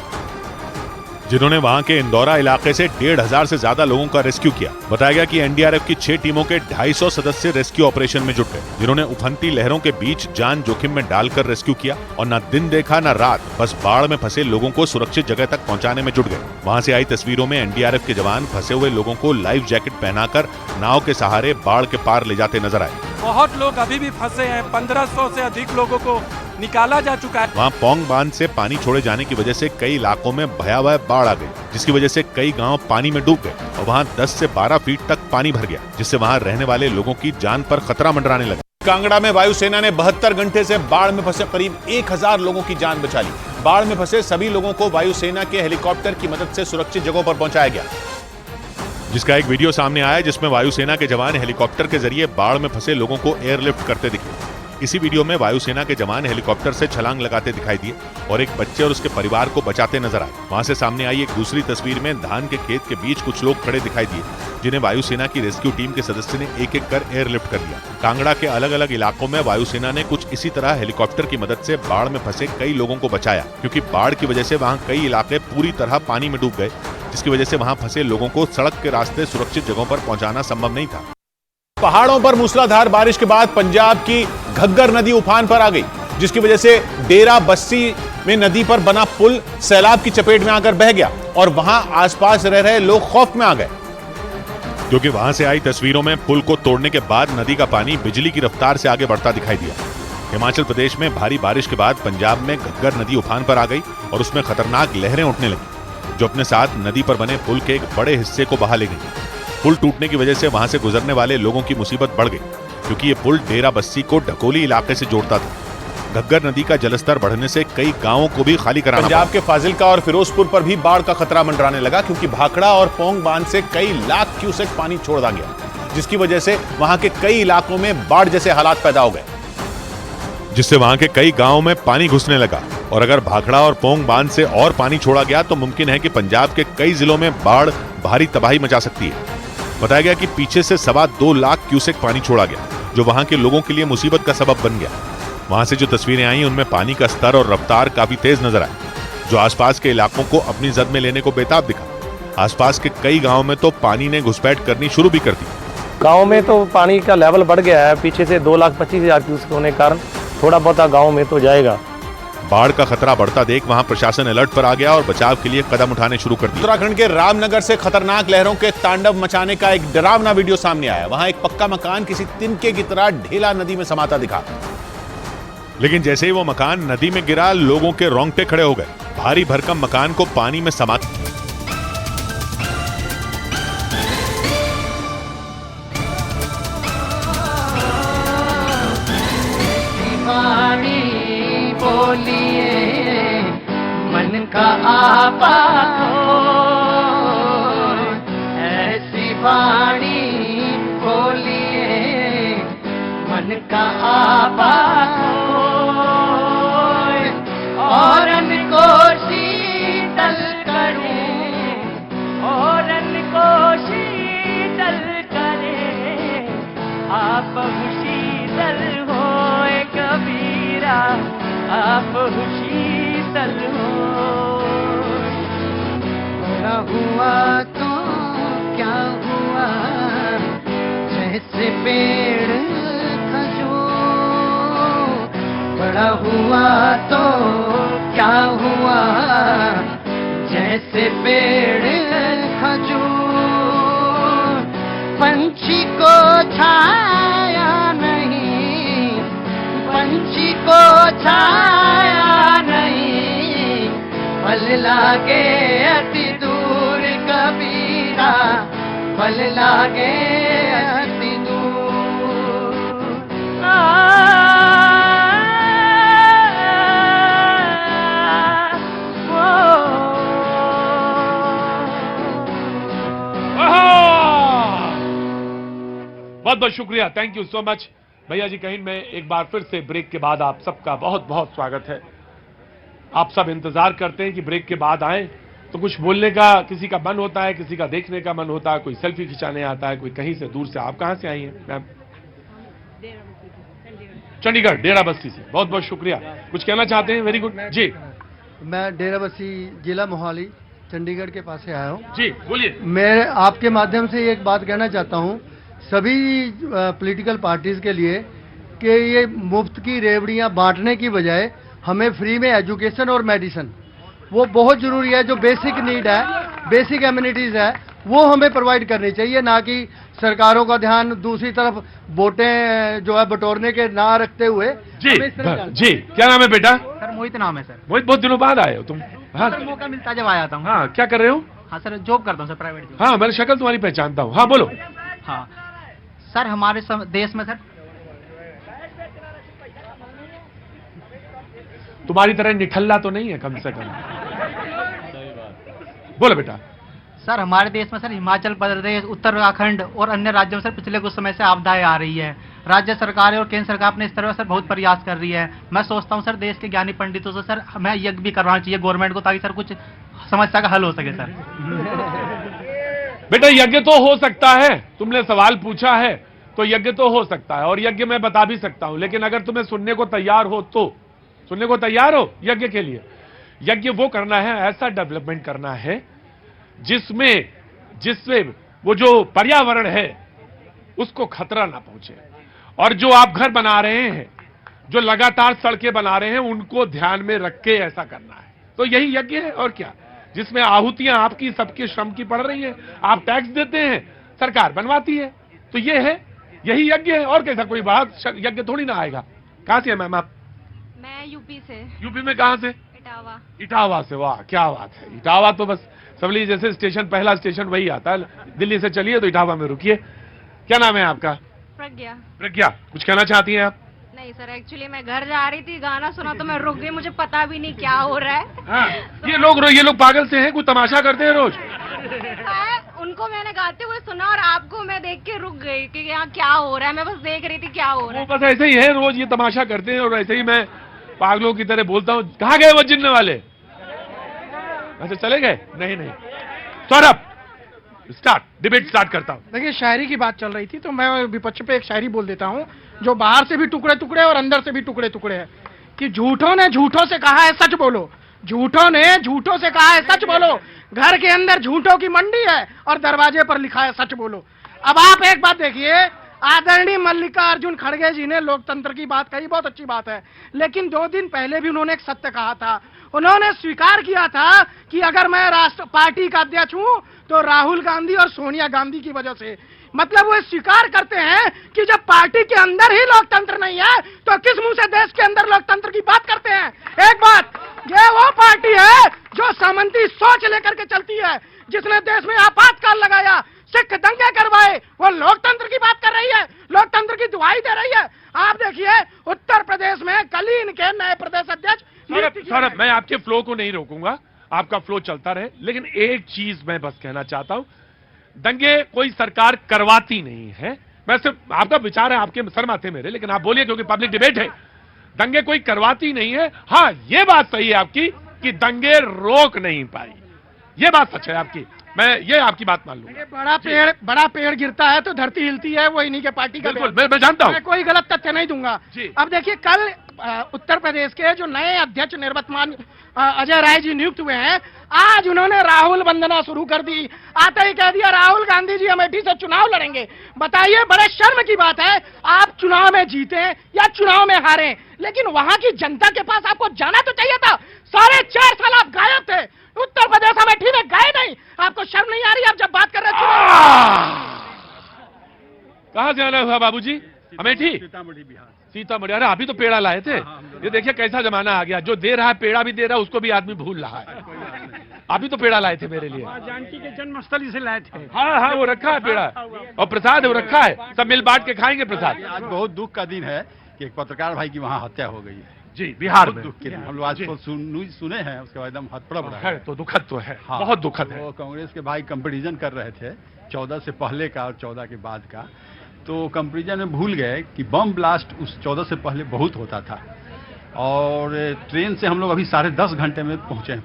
जिन्होंने वहां के इंदौरा इलाके से 1,500 से ज्यादा लोगों का रेस्क्यू किया। बताया गया कि एनडीआरएफ की 6 टीमों के 250 सदस्य रेस्क्यू ऑपरेशन में जुट गए, जिन्होंने उफनती लहरों के बीच जान जोखिम में डालकर रेस्क्यू किया और न दिन देखा न रात, बस बाढ़ में फंसे लोगों को सुरक्षित जगह तक पहुंचाने में जुट गए। वहां से आई तस्वीरों में एनडीआरएफ के जवान फंसे हुए लोगों को लाइफ जैकेट पहनाकर नाव के सहारे बाढ़ के पार ले जाते नजर आए। बहुत लोग अभी भी फंसे हैं, 1500 से अधिक लोगों को निकाला जा चुका है। वहाँ पोंग बांध से पानी छोड़े जाने की वजह से कई इलाकों में भयावह बाढ़ आ गई, जिसकी वजह से कई गांव पानी में डूब गए और वहाँ 10 से 12 फीट तक पानी भर गया, जिससे वहाँ रहने वाले लोगों की जान पर खतरा मंडराने लगा। कांगड़ा में वायुसेना ने 72 घंटे से बाढ़ में फंसे करीब 1000 लोगों की जान बचा ली। बाढ़ में फंसे सभी लोगों को वायुसेना के हेलीकॉप्टर की मदद से सुरक्षित जगहों पर पहुंचाया गया, जिसका एक वीडियो सामने आया जिसमें वायुसेना के जवान हेलीकॉप्टर के जरिए बाढ़ में फंसे लोगों को एयरलिफ्ट करते दिखे। इसी वीडियो में वायुसेना के जवान हेलीकॉप्टर से छलांग लगाते दिखाई दिए और एक बच्चे और उसके परिवार को बचाते नजर आए। वहां से सामने आई एक दूसरी तस्वीर में धान के खेत के बीच कुछ लोग खड़े दिखाई दिए, जिन्हें वायुसेना की रेस्क्यू टीम के सदस्य ने एक एक कर एयरलिफ्ट कर लिया। कांगड़ा के अलग अलग इलाकों में वायुसेना ने कुछ इसी तरह हेलीकॉप्टर की मदद से बाढ़ में फंसे कई लोगों को बचाया, क्योंकि बाढ़ की वजह से वहाँ कई इलाके पूरी तरह पानी में डूब गए, जिसकी वजह से वहाँ फंसे लोगों को सड़क के रास्ते सुरक्षित जगहों पर पहुंचाना संभव नहीं था। पहाड़ों पर मूसलाधार बारिश के बाद पंजाब की घग्गर नदी उफान पर आ गई, जिसकी वजह से डेरा बस्सी में नदी पर बना पुल सैलाब की चपेट में आकर बह गया और वहां आसपास रह रहे लोग खौफ में आ गए, क्योंकि वहां से आई तस्वीरों में पुल को तोड़ने के बाद नदी का पानी बिजली की रफ्तार से आगे बढ़ता दिखाई दिया। हिमाचल प्रदेश में भारी बारिश के बाद पंजाब में घग्गर नदी उफान पर आ गई और उसमें खतरनाक लहरें उठने लगी, जो अपने साथ नदी पर बने पुल के एक बड़े हिस्से को बहा ले गई। पुल टूटने की वजह से वहां से गुजरने वाले लोगों की मुसीबत बढ़ गई, क्योंकि ये पुल डेरा बस्सी को ढकोली इलाके से जोड़ता था। घग्गर नदी का जलस्तर बढ़ने से कई गांवों को भी खाली कराना पंजाब के फाजिलका और फिरोजपुर पर भी बाढ़ का खतरा मंडराने लगा, क्योंकि भाखड़ा और पोंग बांध से कई लाख क्यूसेक पानी छोड़ा गया, जिसकी वजह से वहां के कई इलाकों में बाढ़ जैसे हालात पैदा हो गए, जिससे वहां के कई गांवों में पानी घुसने लगा। और अगर भाखड़ा और पोंग बांध से और पानी छोड़ा गया तो मुमकिन है कि पंजाब के कई जिलों में बाढ़ भारी तबाही मचा सकती है। बताया गया कि पीछे से 2.25 लाख क्यूसेक पानी छोड़ा गया, जो वहां के लोगों के लिए मुसीबत का सबब बन गया। वहां से जो तस्वीरें आई उनमें पानी का स्तर और रफ्तार काफी तेज नजर आई, जो आसपास के इलाकों को अपनी जद में लेने को बेताब दिखा। आसपास के कई गांवों में तो पानी ने घुसपैठ करनी शुरू भी कर दी। गांव में तो पानी का लेवल बढ़ गया है, पीछे से 2,25,000 क्यूसेक होने के कारण थोड़ा बहुत गांव में तो जाएगा। बाढ़ का खतरा बढ़ता देख वहां प्रशासन अलर्ट पर आ गया और बचाव के लिए कदम उठाने शुरू कर दिए। उत्तराखंड के रामनगर से खतरनाक लहरों के तांडव मचाने का एक डरावना वीडियो सामने आया। वहां एक पक्का मकान किसी तिनके की तरह ढेला नदी में समाता दिखा, लेकिन जैसे ही वो मकान नदी में गिरा, लोगों के रोंगटे खड़े हो गए। भारी भरकम मकान को पानी में समा बोलिए मन का आपा ऐसी वाणी बोलिए मन का आपा औरन को शीतल करे, औरन को शीतल करे, आप शीतल होए कबीरा, आप शीतल हो। बड़ा हुआ तो क्या हुआ, जैसे पेड़ खजूर। बड़ा हुआ तो क्या हुआ, जैसे पेड़ खजूर। पंछी को छाया नहीं, पंछी को छाया नहीं, फल लागे अति दूर कबीरा, फल लागे अति दूर। बहुत बहुत शुक्रिया, थैंक यू सो मच भैया जी। कहीं में एक बार फिर से ब्रेक के बाद आप सबका बहुत बहुत स्वागत है। आप सब इंतजार करते हैं कि ब्रेक के बाद आए तो कुछ बोलने का किसी का मन होता है, किसी का देखने का मन होता है, कोई सेल्फी खिंचाने आता है, कोई कहीं से दूर से। आप कहां से आई हैं मैम? चंडीगढ़, डेरा बस्सी से। बहुत बहुत शुक्रिया। कुछ कहना चाहते हैं? वेरी गुड जी। मैं डेरा बस्सी जिला मोहाली चंडीगढ़ के पास से आया हूँ जी, बोलिए। मैं आपके माध्यम से एक बात कहना चाहता हूँ सभी पॉलिटिकल पार्टीज के लिए कि ये मुफ्त की रेवड़ियाँ बांटने की बजाय हमें फ्री में एजुकेशन और मेडिसिन, वो बहुत जरूरी है, जो बेसिक नीड है, बेसिक एमिनिटीज है, वो हमें प्रोवाइड करनी चाहिए, ना कि सरकारों का ध्यान दूसरी तरफ वोटें जो है बटोरने के ना रखते हुए। जी जी, क्या नाम है बेटा? सर मोहित नाम है सर। मोहित, बहुत दिनों बाद आए हो तुम? हाँ सर, मौका मिलता जब आया था। हाँ, क्या कर रहे हो? हाँ सर, जॉब करता हूँ सर, प्राइवेट जॉब। हाँ, मैंने शक्ल तुम्हारी पहचानता हूँ। हाँ बोलो। हाँ सर, हमारे देश में सर तुम्हारी तरह निठल्ला तो नहीं है कम से कम। बोलो बेटा। सर हमारे देश में सर हिमाचल प्रदेश, उत्तराखंड और अन्य राज्यों में सर पिछले कुछ समय से आपदाएं आ रही है। राज्य सरकार और केंद्र सरकार अपने स्तर पर सर बहुत प्रयास कर रही है। मैं सोचता हूं सर देश के ज्ञानी पंडितों से सर हमें यज्ञ भी करवाना चाहिए गवर्नमेंट को, ताकि सर कुछ समस्या का हल हो सके सर। बेटा यज्ञ तो हो सकता है, तुमने सवाल पूछा है तो यज्ञ तो हो सकता है, और यज्ञ मैं बता भी सकता हूं, लेकिन अगर तुम्हें सुनने को तैयार हो तो सुनने को तैयार हो। यज्ञ के लिए यज्ञ वो करना है, ऐसा डेवलपमेंट करना है जिससे वो जो पर्यावरण है उसको खतरा ना पहुंचे, और जो आप घर बना रहे हैं, जो लगातार सड़कें बना रहे हैं, उनको ध्यान में रख के ऐसा करना है। तो यही यज्ञ है और क्या, जिसमें आहुतियां आपकी सबके श्रम की पड़ रही है। आप टैक्स देते हैं, सरकार बनवाती है, तो ये है, यही यज्ञ है। और कैसा कोई बड़ा यज्ञ थोड़ी ना आएगा। कहां से है मैम आप? मैं यूपी से। यूपी में कहां से? इटावा। इटावा से, वाह क्या बात है। इटावा तो बस सबली जैसे स्टेशन, पहला स्टेशन वही आता है। दिल्ली से चलिए तो इटावा में रुकिए। क्या नाम है आपका? प्रज्ञा। प्रज्ञा, कुछ कहना चाहती हैं आप? नहीं सर, एक्चुअली मैं घर जा रही थी, गाना सुना तो मैं रुक गई, मुझे पता भी नहीं क्या हो रहा है। हाँ, ये लोग पागल से हैं, कुछ तमाशा करते हैं रोज। उनको मैंने गाते हुए सुना और आपको मैं देख के रुक गई कि यहाँ क्या हो रहा है, मैं बस देख रही थी क्या हो रहा है। बस ऐसे ही है, रोज ये तमाशा करते हैं और ऐसे ही मैं पागलों की तरह बोलता हूँ। कहाँ गए वो जिन्ने वाले? ऐसे चले गए? नहीं। सौरभ, स्टार्ट, डिबेट स्टार्ट करता हूँ। देखिए, शायरी की बात चल रही थी तो मैं विपक्ष पे एक शायरी बोल देता हूँ जो बाहर से भी टुकड़े टुकड़े और अंदर से भी टुकड़े टुकड़े है कि झूठों ने झूठों से कहा है सच बोलो, झूठों ने झूठों से कहा है सच बोलो, घर के अंदर झूठों की मंडी है और दरवाजे पर लिखा है सच बोलो। अब आप एक बात देखिए, आदरणीय मल्लिकार्जुन खड़गे जी ने लोकतंत्र की बात कही, बहुत अच्छी बात है, लेकिन 2 दिन पहले भी उन्होंने एक सत्य कहा था। उन्होंने स्वीकार किया था कि अगर मैं राष्ट्र पार्टी का अध्यक्ष हूं तो राहुल गांधी और सोनिया गांधी की वजह से। मतलब वो स्वीकार करते हैं कि जब पार्टी के अंदर ही लोकतंत्र नहीं है तो किस मुंह से देश के अंदर लोकतंत्र की बात करते हैं। एक बात, ये वो पार्टी है जो सामंती सोच लेकर के चलती है, जिसने देश में आपातकाल लगाया, सिख दंगे करवाए, वो लोकतंत्र की बात कर रही है, लोकतंत्र की दुहाई दे रही है। आप देखिए उत्तर प्रदेश में कल ही इनके नए प्रदेश अध्यक्ष। सौरभ, मैं आपके फ्लो को नहीं रोकूंगा, आपका फ्लो चलता रहे, लेकिन एक चीज मैं बस कहना चाहता हूं, दंगे कोई सरकार करवाती नहीं है। वैसे आपका विचार है, आपके सर माथे मेरे, लेकिन आप बोलिए क्योंकि पब्लिक डिबेट है। दंगे कोई करवाती नहीं है। हाँ, ये बात सही है आपकी कि दंगे रोक नहीं पाई, ये बात सच है आपकी, मैं ये आपकी बात मान लूंगा। बड़ा पेड़ गिरता है तो धरती हिलती है, वो इन्हीं के पार्टी का। बिल्कुल, मैं जानता हूं, मैं कोई गलत तथ्य नहीं दूंगा। अब देखिए, कल उत्तर प्रदेश के जो नए अध्यक्ष निर्वतमान अजय राय जी नियुक्त हुए हैं, आज उन्होंने राहुल वंदना शुरू कर दी, आते ही कह दिया राहुल गांधी जी अमेठी से चुनाव लड़ेंगे। बताइए, बड़े शर्म की बात है, आप चुनाव में जीते या चुनाव में हारे, लेकिन वहां की जनता के पास आपको जाना तो चाहिए था। 4.5 साल आप गायब थे, उत्तर प्रदेश अमेठी में गए नहीं, आपको शर्म नहीं आ रही? आप जब बात कर रहे हैं, कहां जाना हुआ बाबूजी? अमेठी, सीतामढ़ी। अरे अभी तो पेड़ा लाए थे। ये देखिए कैसा जमाना आ गया, जो दे रहा है पेड़ा भी दे रहा है, उसको भी आदमी भूल रहा है। अभी तो पेड़ा लाए थे मेरे लिए, जानकी के जन्मस्थली से लाए थे। हाँ, वो रखा है पेड़ा और प्रसाद वो रखा है, सब मिल बांट के खाएंगे प्रसाद। आज बहुत दुख का दिन है कि एक पत्रकार भाई की वहाँ हत्या हो गई है जी, बिहार में। दुख के दिन हम लोग आज सुने हैं, उसके बाद एकदम हतप्रभ है, तो दुखद तो है, बहुत दुखद है। कांग्रेस के भाई कंपैरिजन कर रहे थे 14 से पहले का और 14 के बाद का, तो कंपैरिजन में भूल गए कि बम ब्लास्ट उस 14 से पहले बहुत होता था, और ट्रेन से हम लोग अभी 10.5 घंटे में पहुंचे हैं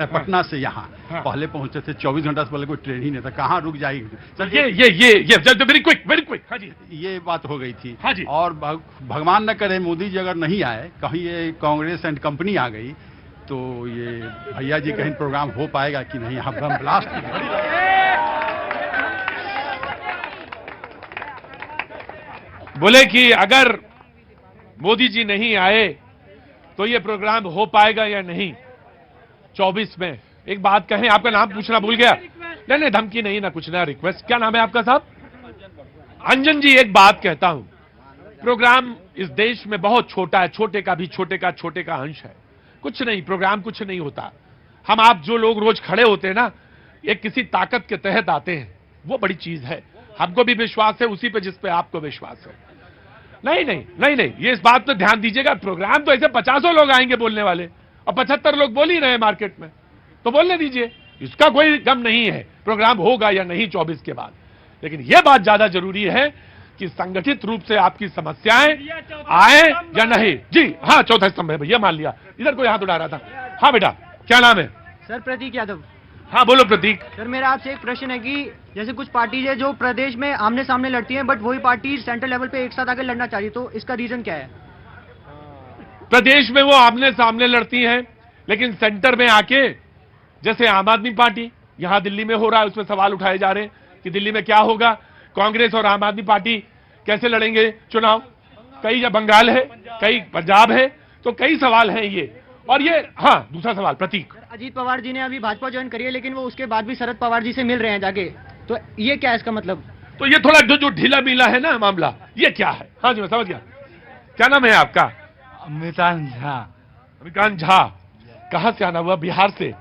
पटना से यहाँ। पहले पहुंचे थे 24 घंटा से पहले कोई ट्रेन ही नहीं था, कहाँ रुक जाएगी। ये वेरी क्विक। हाँ जी, ये बात हो गई थी। हाँ जी। और भगवान न करे मोदी जी अगर नहीं आए, कहीं ये कांग्रेस एंड कंपनी आ गई, तो ये भैया जी कहीं प्रोग्राम हो पाएगा कि नहीं। यहाँ बम ब्लास्ट बोले कि अगर मोदी जी नहीं आए तो ये प्रोग्राम हो पाएगा या नहीं 24 में। एक बात कहें, आपका नाम पूछना भूल गया। नहीं, धमकी नहीं ना कुछ ना, रिक्वेस्ट। क्या नाम है आपका साहब? अंजन जी, एक बात कहता हूं, प्रोग्राम इस देश में बहुत छोटा है, छोटे का भी छोटे का अंश है। कुछ नहीं, प्रोग्राम कुछ नहीं होता। हम आप जो लोग रोज खड़े होते हैं ना, ये किसी ताकत के तहत आते हैं, वो बड़ी चीज है। हमको भी विश्वास है उसी पे जिस पे आपको विश्वास है। नहीं, ये इस बात पे ध्यान दीजिएगा, प्रोग्राम तो ऐसे 50 लोग आएंगे बोलने वाले, और 75 लोग बोल ही रहे हैं मार्केट में, तो बोलने दीजिए, इसका कोई गम नहीं है। प्रोग्राम होगा या नहीं 24 के बाद, लेकिन यह बात ज्यादा जरूरी है कि संगठित रूप से आपकी समस्याएं आए या नहीं। जी हाँ, चौथा स्तंभ है भैया, मान लिया। इधर कोई हाथ उठा रहा था। हाँ बेटा, क्या नाम है? सर प्रतीक यादव। हाँ बोलो प्रतीक। सर मेरा आपसे एक प्रश्न है कि जैसे कुछ पार्टीज है जो प्रदेश में आमने सामने लड़ती हैं, बट वही पार्टी सेंट्रल लेवल पे एक साथ आकर लड़ना चाह रही, तो इसका रीजन क्या है? प्रदेश में वो आमने सामने लड़ती हैं, लेकिन सेंटर में आके, जैसे आम आदमी पार्टी यहां दिल्ली में हो रहा है, उसमें सवाल उठाए जा रहे हैं कि दिल्ली में क्या होगा, कांग्रेस और आम आदमी पार्टी कैसे लड़ेंगे चुनाव। कई बंगाल है, कई पंजाब है, तो कई सवाल हैं ये। और ये, हाँ दूसरा सवाल प्रतीक। अजीत पवार जी ने अभी भाजपा ज्वाइन करी है, लेकिन वो उसके बाद भी शरद पवार जी से मिल रहे हैं जाके, तो ये क्या है इसका मतलब? तो ये थोड़ा जो ढीला मीला है ना मामला, ये क्या है? हाँ जी मैं समझ गया। क्या नाम है आपका? अमिकान झा। कहाँ से आना हुआ? बिहार से?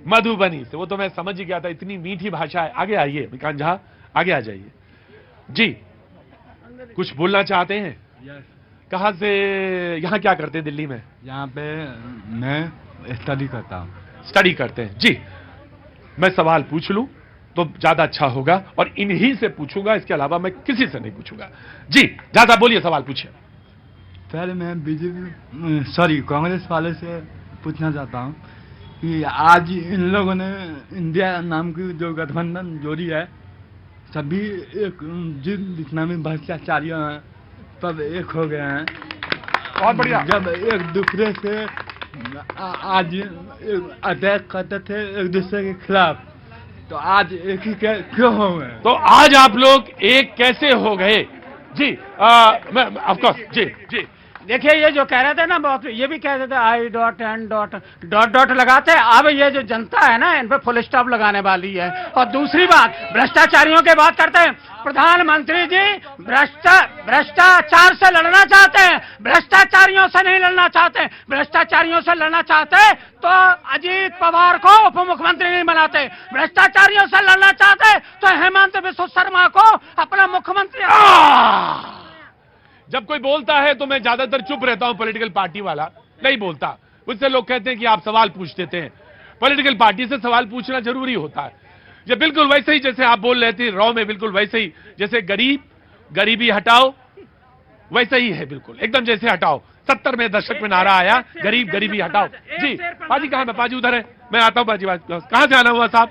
मधुबनी से। वो तो मैं समझ ही गया था, इतनी मीठी भाषा है। आगे आइए अमिकान झा, आगे आ जाइए जी। कुछ बोलना चाहते हैं? कहाँ से, यहाँ क्या करते हैं दिल्ली में? यहाँ पे मैं स्टडी करता हूँ। स्टडी करते हैं जी। मैं सवाल पूछ लूं तो ज्यादा अच्छा होगा और इन्हीं से पूछूंगा, इसके अलावा मैं किसी से नहीं पूछूंगा जी। ज्यादा बोलिए, सवाल पूछिए। पहले मैं बीजेपी कांग्रेस वाले से पूछना चाहता हूँ कि आज इन लोगों ने इंडिया नाम की जो गठबंधन जोड़ी है, सभी एक जितना भी भ्रष्टाचारियों हैं सब एक हो गए हैं। बहुत बढ़िया। जब एक दूसरे से आज अटैक करते थे एक दूसरे के खिलाफ, तो आज एक ही क्यों हो गए? तो आज आप लोग एक कैसे हो गए जी? मैं ऑफ कोर्स जी जी। देखिए, ये जो कह रहे थे ना, बहुत ये भी कह रहे थे I dot and dot dot dot लगाते हैं। अब ये जो जनता है ना, इन पर फुल स्टॉप लगाने वाली है। और दूसरी बात, भ्रष्टाचारियों की बात करते हैं। प्रधानमंत्री जी भ्रष्टाचार से लड़ना चाहते हैं, भ्रष्टाचारियों से नहीं लड़ना चाहते। भ्रष्टाचारियों से लड़ना चाहते तो अजीत पवार को उप मुख्यमंत्री नहीं बनाते। भ्रष्टाचारियों से लड़ना चाहते तो हेमंत बिस्वा शर्मा को अपना मुख्यमंत्री। जब कोई बोलता है तो मैं ज्यादातर चुप रहता हूं, पॉलिटिकल पार्टी वाला नहीं बोलता। मुझसे लोग कहते हैं कि आप सवाल पूछ देते हैं। पॉलिटिकल पार्टी से सवाल पूछना जरूरी होता है। ये बिल्कुल वैसे ही जैसे आप बोल रहे थे रॉ में, बिल्कुल वैसे ही जैसे गरीबी हटाओ, वैसे ही है बिल्कुल एकदम जैसे हटाओ। 70 में दशक में नारा आया गरीबी हटाओ जी। पाजी कहाँ है? पाजी उधर है, मैं आता हूँ। पाजी कहाँ से आना हुआ साहब?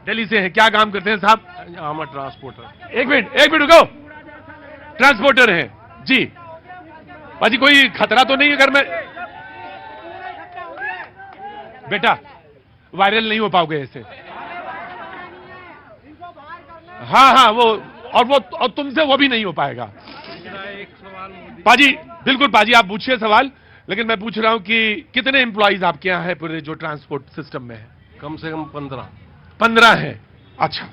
दिल्ली से है। क्या काम करते हैं साहब? हम ट्रांसपोर्टर। एक मिनट रुको, ट्रांसपोर्टर है जी। पाजी कोई खतरा तो नहीं है घर में? बेटा वायरल नहीं हो पाओगे ऐसे। हाँ वो और तुमसे वो भी नहीं हो पाएगा। पाजी बिल्कुल, पाजी आप पूछिए सवाल। लेकिन मैं पूछ रहा हूं कि कितने एम्प्लॉइज आपके यहाँ है पूरे जो ट्रांसपोर्ट सिस्टम में है? कम से कम 15 है। अच्छा,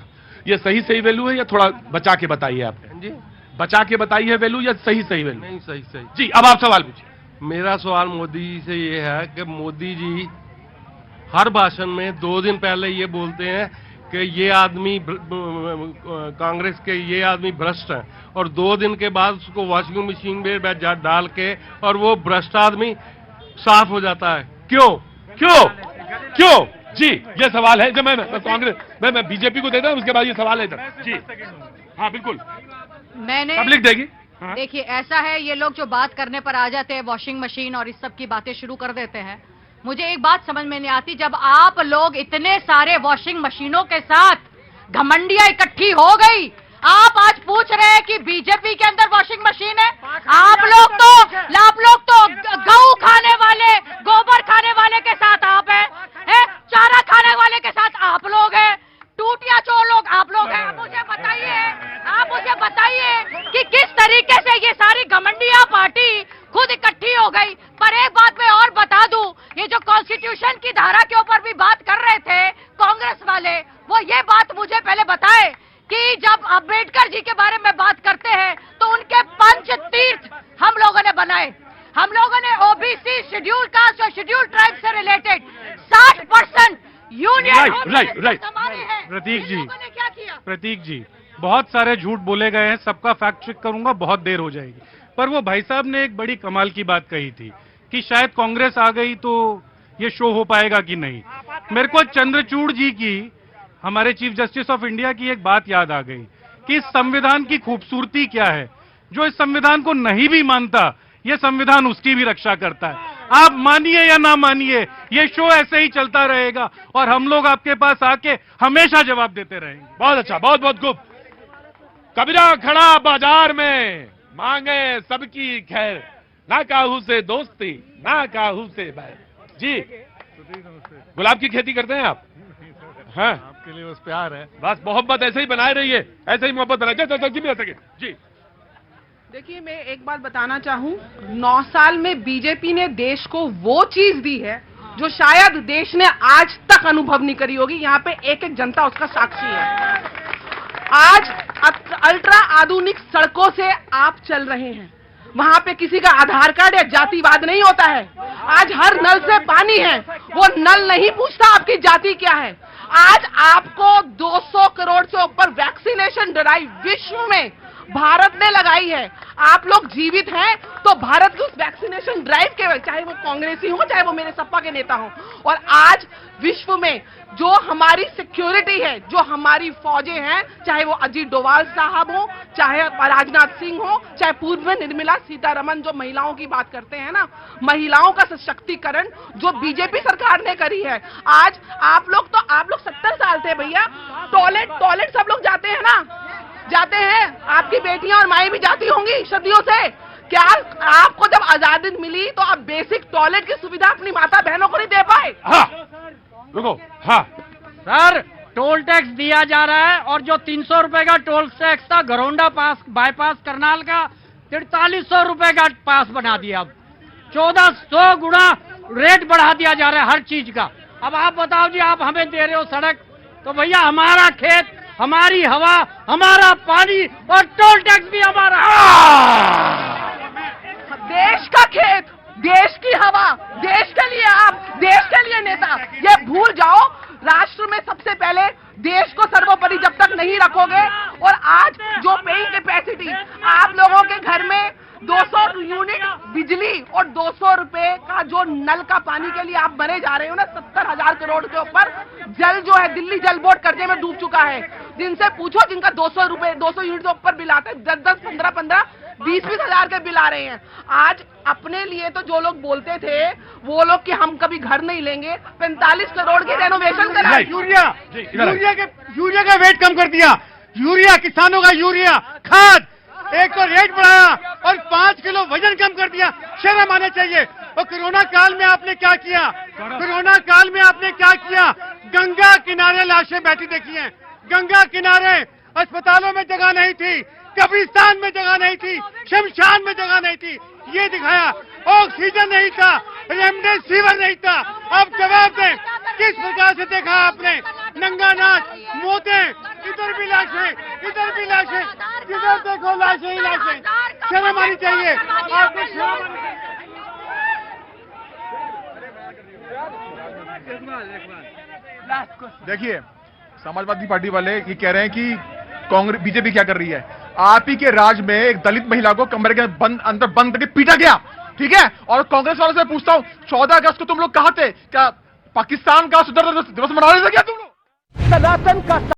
ये सही वैल्यू है या थोड़ा बचा के बताइए आप? जी, बचा के बताइए वैल्यू या सही वैल्यू? नहीं, सही जी। अब आप सवाल पूछिए। मेरा सवाल मोदी जी से ये है कि मोदी जी हर भाषण में 2 दिन पहले ये बोलते हैं कि ये आदमी कांग्रेस के ये आदमी भ्रष्ट है, और 2 दिन के बाद उसको वॉशिंग मशीन में डाल के और वो भ्रष्ट आदमी साफ हो जाता है। क्यों जी? ये सवाल है। जब मैं कांग्रेस मैं बीजेपी को देता हूं, उसके बाद ये सवाल है इधर जी। हाँ बिल्कुल, मैंने पब्लिक देगी। देखिए, ऐसा है, ये लोग जो बात करने पर आ जाते हैं, वॉशिंग मशीन और इस सब की बातें शुरू कर देते हैं। मुझे एक बात समझ में नहीं आती, जब आप लोग इतने सारे वॉशिंग मशीनों के साथ घमंडियां इकट्ठी हो गई, आप आज पूछ रहे हैं कि बीजेपी के अंदर वॉशिंग मशीन है? आप लोग तो गऊ खाने वाले, गोबर खाने वाले के साथ आप हैं, चारा खाने वाले के साथ आप लोग हैं, टूटिया चोर लोग आप लोग हैं। आप मुझे बताइए कि किस तरीके से ये सारी घमंडिया पार्टी खुद इकट्ठी हो गई। पर एक बात मैं और बता दूं, ये जो कॉन्स्टिट्यूशन की धारा के ऊपर भी बात कर रहे थे कांग्रेस वाले, वो ये बात मुझे पहले बताए कि जब अम्बेडकर जी के बारे में बात करते हैं तो उनके पंच तीर्थ हम लोगों ने बनाए। हम लोगों ने ओबीसी, शेड्यूल कास्ट और शेड्यूल ट्राइब से रिलेटेड 60% यूनियन राइट। प्रतीक जी बहुत सारे झूठ बोले गए हैं, सबका फैक्ट चेक करूंगा, बहुत देर हो जाएगी। पर वो भाई साहब ने एक बड़ी कमाल की बात कही थी कि शायद कांग्रेस आ गई तो ये शो हो पाएगा कि नहीं। मेरे को चंद्रचूड़ जी की, हमारे चीफ जस्टिस ऑफ इंडिया की एक बात याद आ गई कि इस संविधान की खूबसूरती क्या है। जो इस संविधान को नहीं भी मानता, ये संविधान उसकी भी रक्षा करता है। आप मानिए या ना मानिए, ये शो ऐसे ही चलता रहेगा और हम लोग आपके पास आके हमेशा जवाब देते रहेंगे। बहुत अच्छा, बहुत खूब। कबीरा खड़ा बाजार में, मांगे सबकी खैर, ना काहू से दोस्ती, ना काहू से बैर। जी, गुलाब की खेती करते हैं आप? हाँ, आपके लिए बस प्यार है। बस मोहब्बत ऐसे ही बनाए रहिए, ऐसे ही मोहब्बत बनाए। जी, देखिए, मैं एक बात बताना चाहूं, 9 साल में बीजेपी ने देश को वो चीज दी है जो शायद देश ने आज तक अनुभव नहीं करी होगी। यहाँ पे एक जनता उसका साक्षी है। आज अल्ट्रा आधुनिक सड़कों से आप चल रहे हैं, वहां पे किसी का आधार कार्ड या जातिवाद नहीं होता है। आज हर नल से पानी है, वो नल नहीं पूछता आपकी जाति क्या है। आज आपको 200 करोड़ से ऊपर वैक्सीनेशन ड्राइव विश्व में भारत ने लगाई है। आप लोग जीवित हैं तो भारत की उस वैक्सीनेशन ड्राइव के, चाहे वो कांग्रेसी हो चाहे वो मेरे सपा के नेता हो। और आज विश्व में जो हमारी सिक्योरिटी है, जो हमारी फौजें हैं, चाहे वो अजीत डोभाल साहब हो, चाहे राजनाथ सिंह हो, चाहे पूर्व में निर्मला सीतारमण जो महिलाओं की बात करते हैं ना, महिलाओं का सशक्तिकरण जो बीजेपी सरकार ने करी है। आज आप लोग 70 साल थे भैया, टॉयलेट सब लोग जाते हैं ना, जाते हैं, आपकी बेटियां और माएं भी जाती होंगी सदियों से। क्या आपको जब आजादी मिली तो आप बेसिक टॉयलेट की सुविधा अपनी माता बहनों को नहीं दे पाए? रुको, हाँ सर, टोल टैक्स दिया जा रहा है और जो 300 रुपए का टोल टैक्स था घरौंडा पास बाईपास करनाल का 4300 रुपए का पास बना दिया। अब 1400 गुना रेट बढ़ा दिया जा रहा है हर चीज का। अब आप बताओ जी, आप हमें दे रहे हो सड़क, तो भैया हमारा खेत, हमारी हवा, हमारा पानी और टोल टैक्स भी हमारा। देश का खेत, देश की हवा, देश के लिए आप, देश के लिए नेता, ये भूल जाओ। राष्ट्र में सबसे पहले देश को सर्वोपरि जब तक नहीं रखोगे, और आज जो पेइंग कैपेसिटी आप लोगों के घर में 200 यूनिट बिजली और 200 रुपए का जो नल का पानी के लिए आप मरे जा रहे हो ना, 70,000 करोड़ के ऊपर जल जो है दिल्ली जल बोर्ड कर्जे में डूब चुका है। जिनसे पूछो जिनका 200 यूनिट से ऊपर बिल आता है, 10-10, 15-15, 20-20 हजार के बिल आ रहे हैं। आज अपने लिए तो जो लोग बोलते थे वो लोग कि हम कभी घर नहीं लेंगे, 45 करोड़ की रेनोवेशन करा। यूरिया का वेट कम कर दिया, यूरिया किसानों का यूरिया खाद एक तो रेट बढ़ाया और 5 किलो वजन कम कर दिया। शर्म आना चाहिए। और कोरोना काल में आपने क्या किया? कोरोना काल में आपने क्या किया? गंगा किनारे लाशें बैठी देखी हैं, गंगा किनारे। अस्पतालों में जगह नहीं थी, कब्रिस्तान में जगह नहीं थी, शमशान में जगह नहीं थी, ये दिखाया। ऑक्सीजन नहीं था, रेमडेसिविर नहीं था। अब जवाब दें, किस प्रकार से देखा आपने? नंगा नाच, मौतें, इधर भी लाशें, इधर भी लाशें, इधर देखो लाशें ही लाशें। शर्म आनी चाहिए आपको, शर्म आनी चाहिए। देखिए, समाजवादी पार्टी वाले ये कह रहे हैं कि कांग्रेस बीजेपी क्या कर रही है। आप ही के राज में एक दलित महिला को कमरे के अंदर बंद करके पीटा गया, ठीक है। और कांग्रेस वालों से पूछता हूं, 14 अगस्त को तुम लोग कहां थे? क्या पाकिस्तान का स्वतंत्रता दिवस मना रहे थे क्या तुम लोग? सनातन का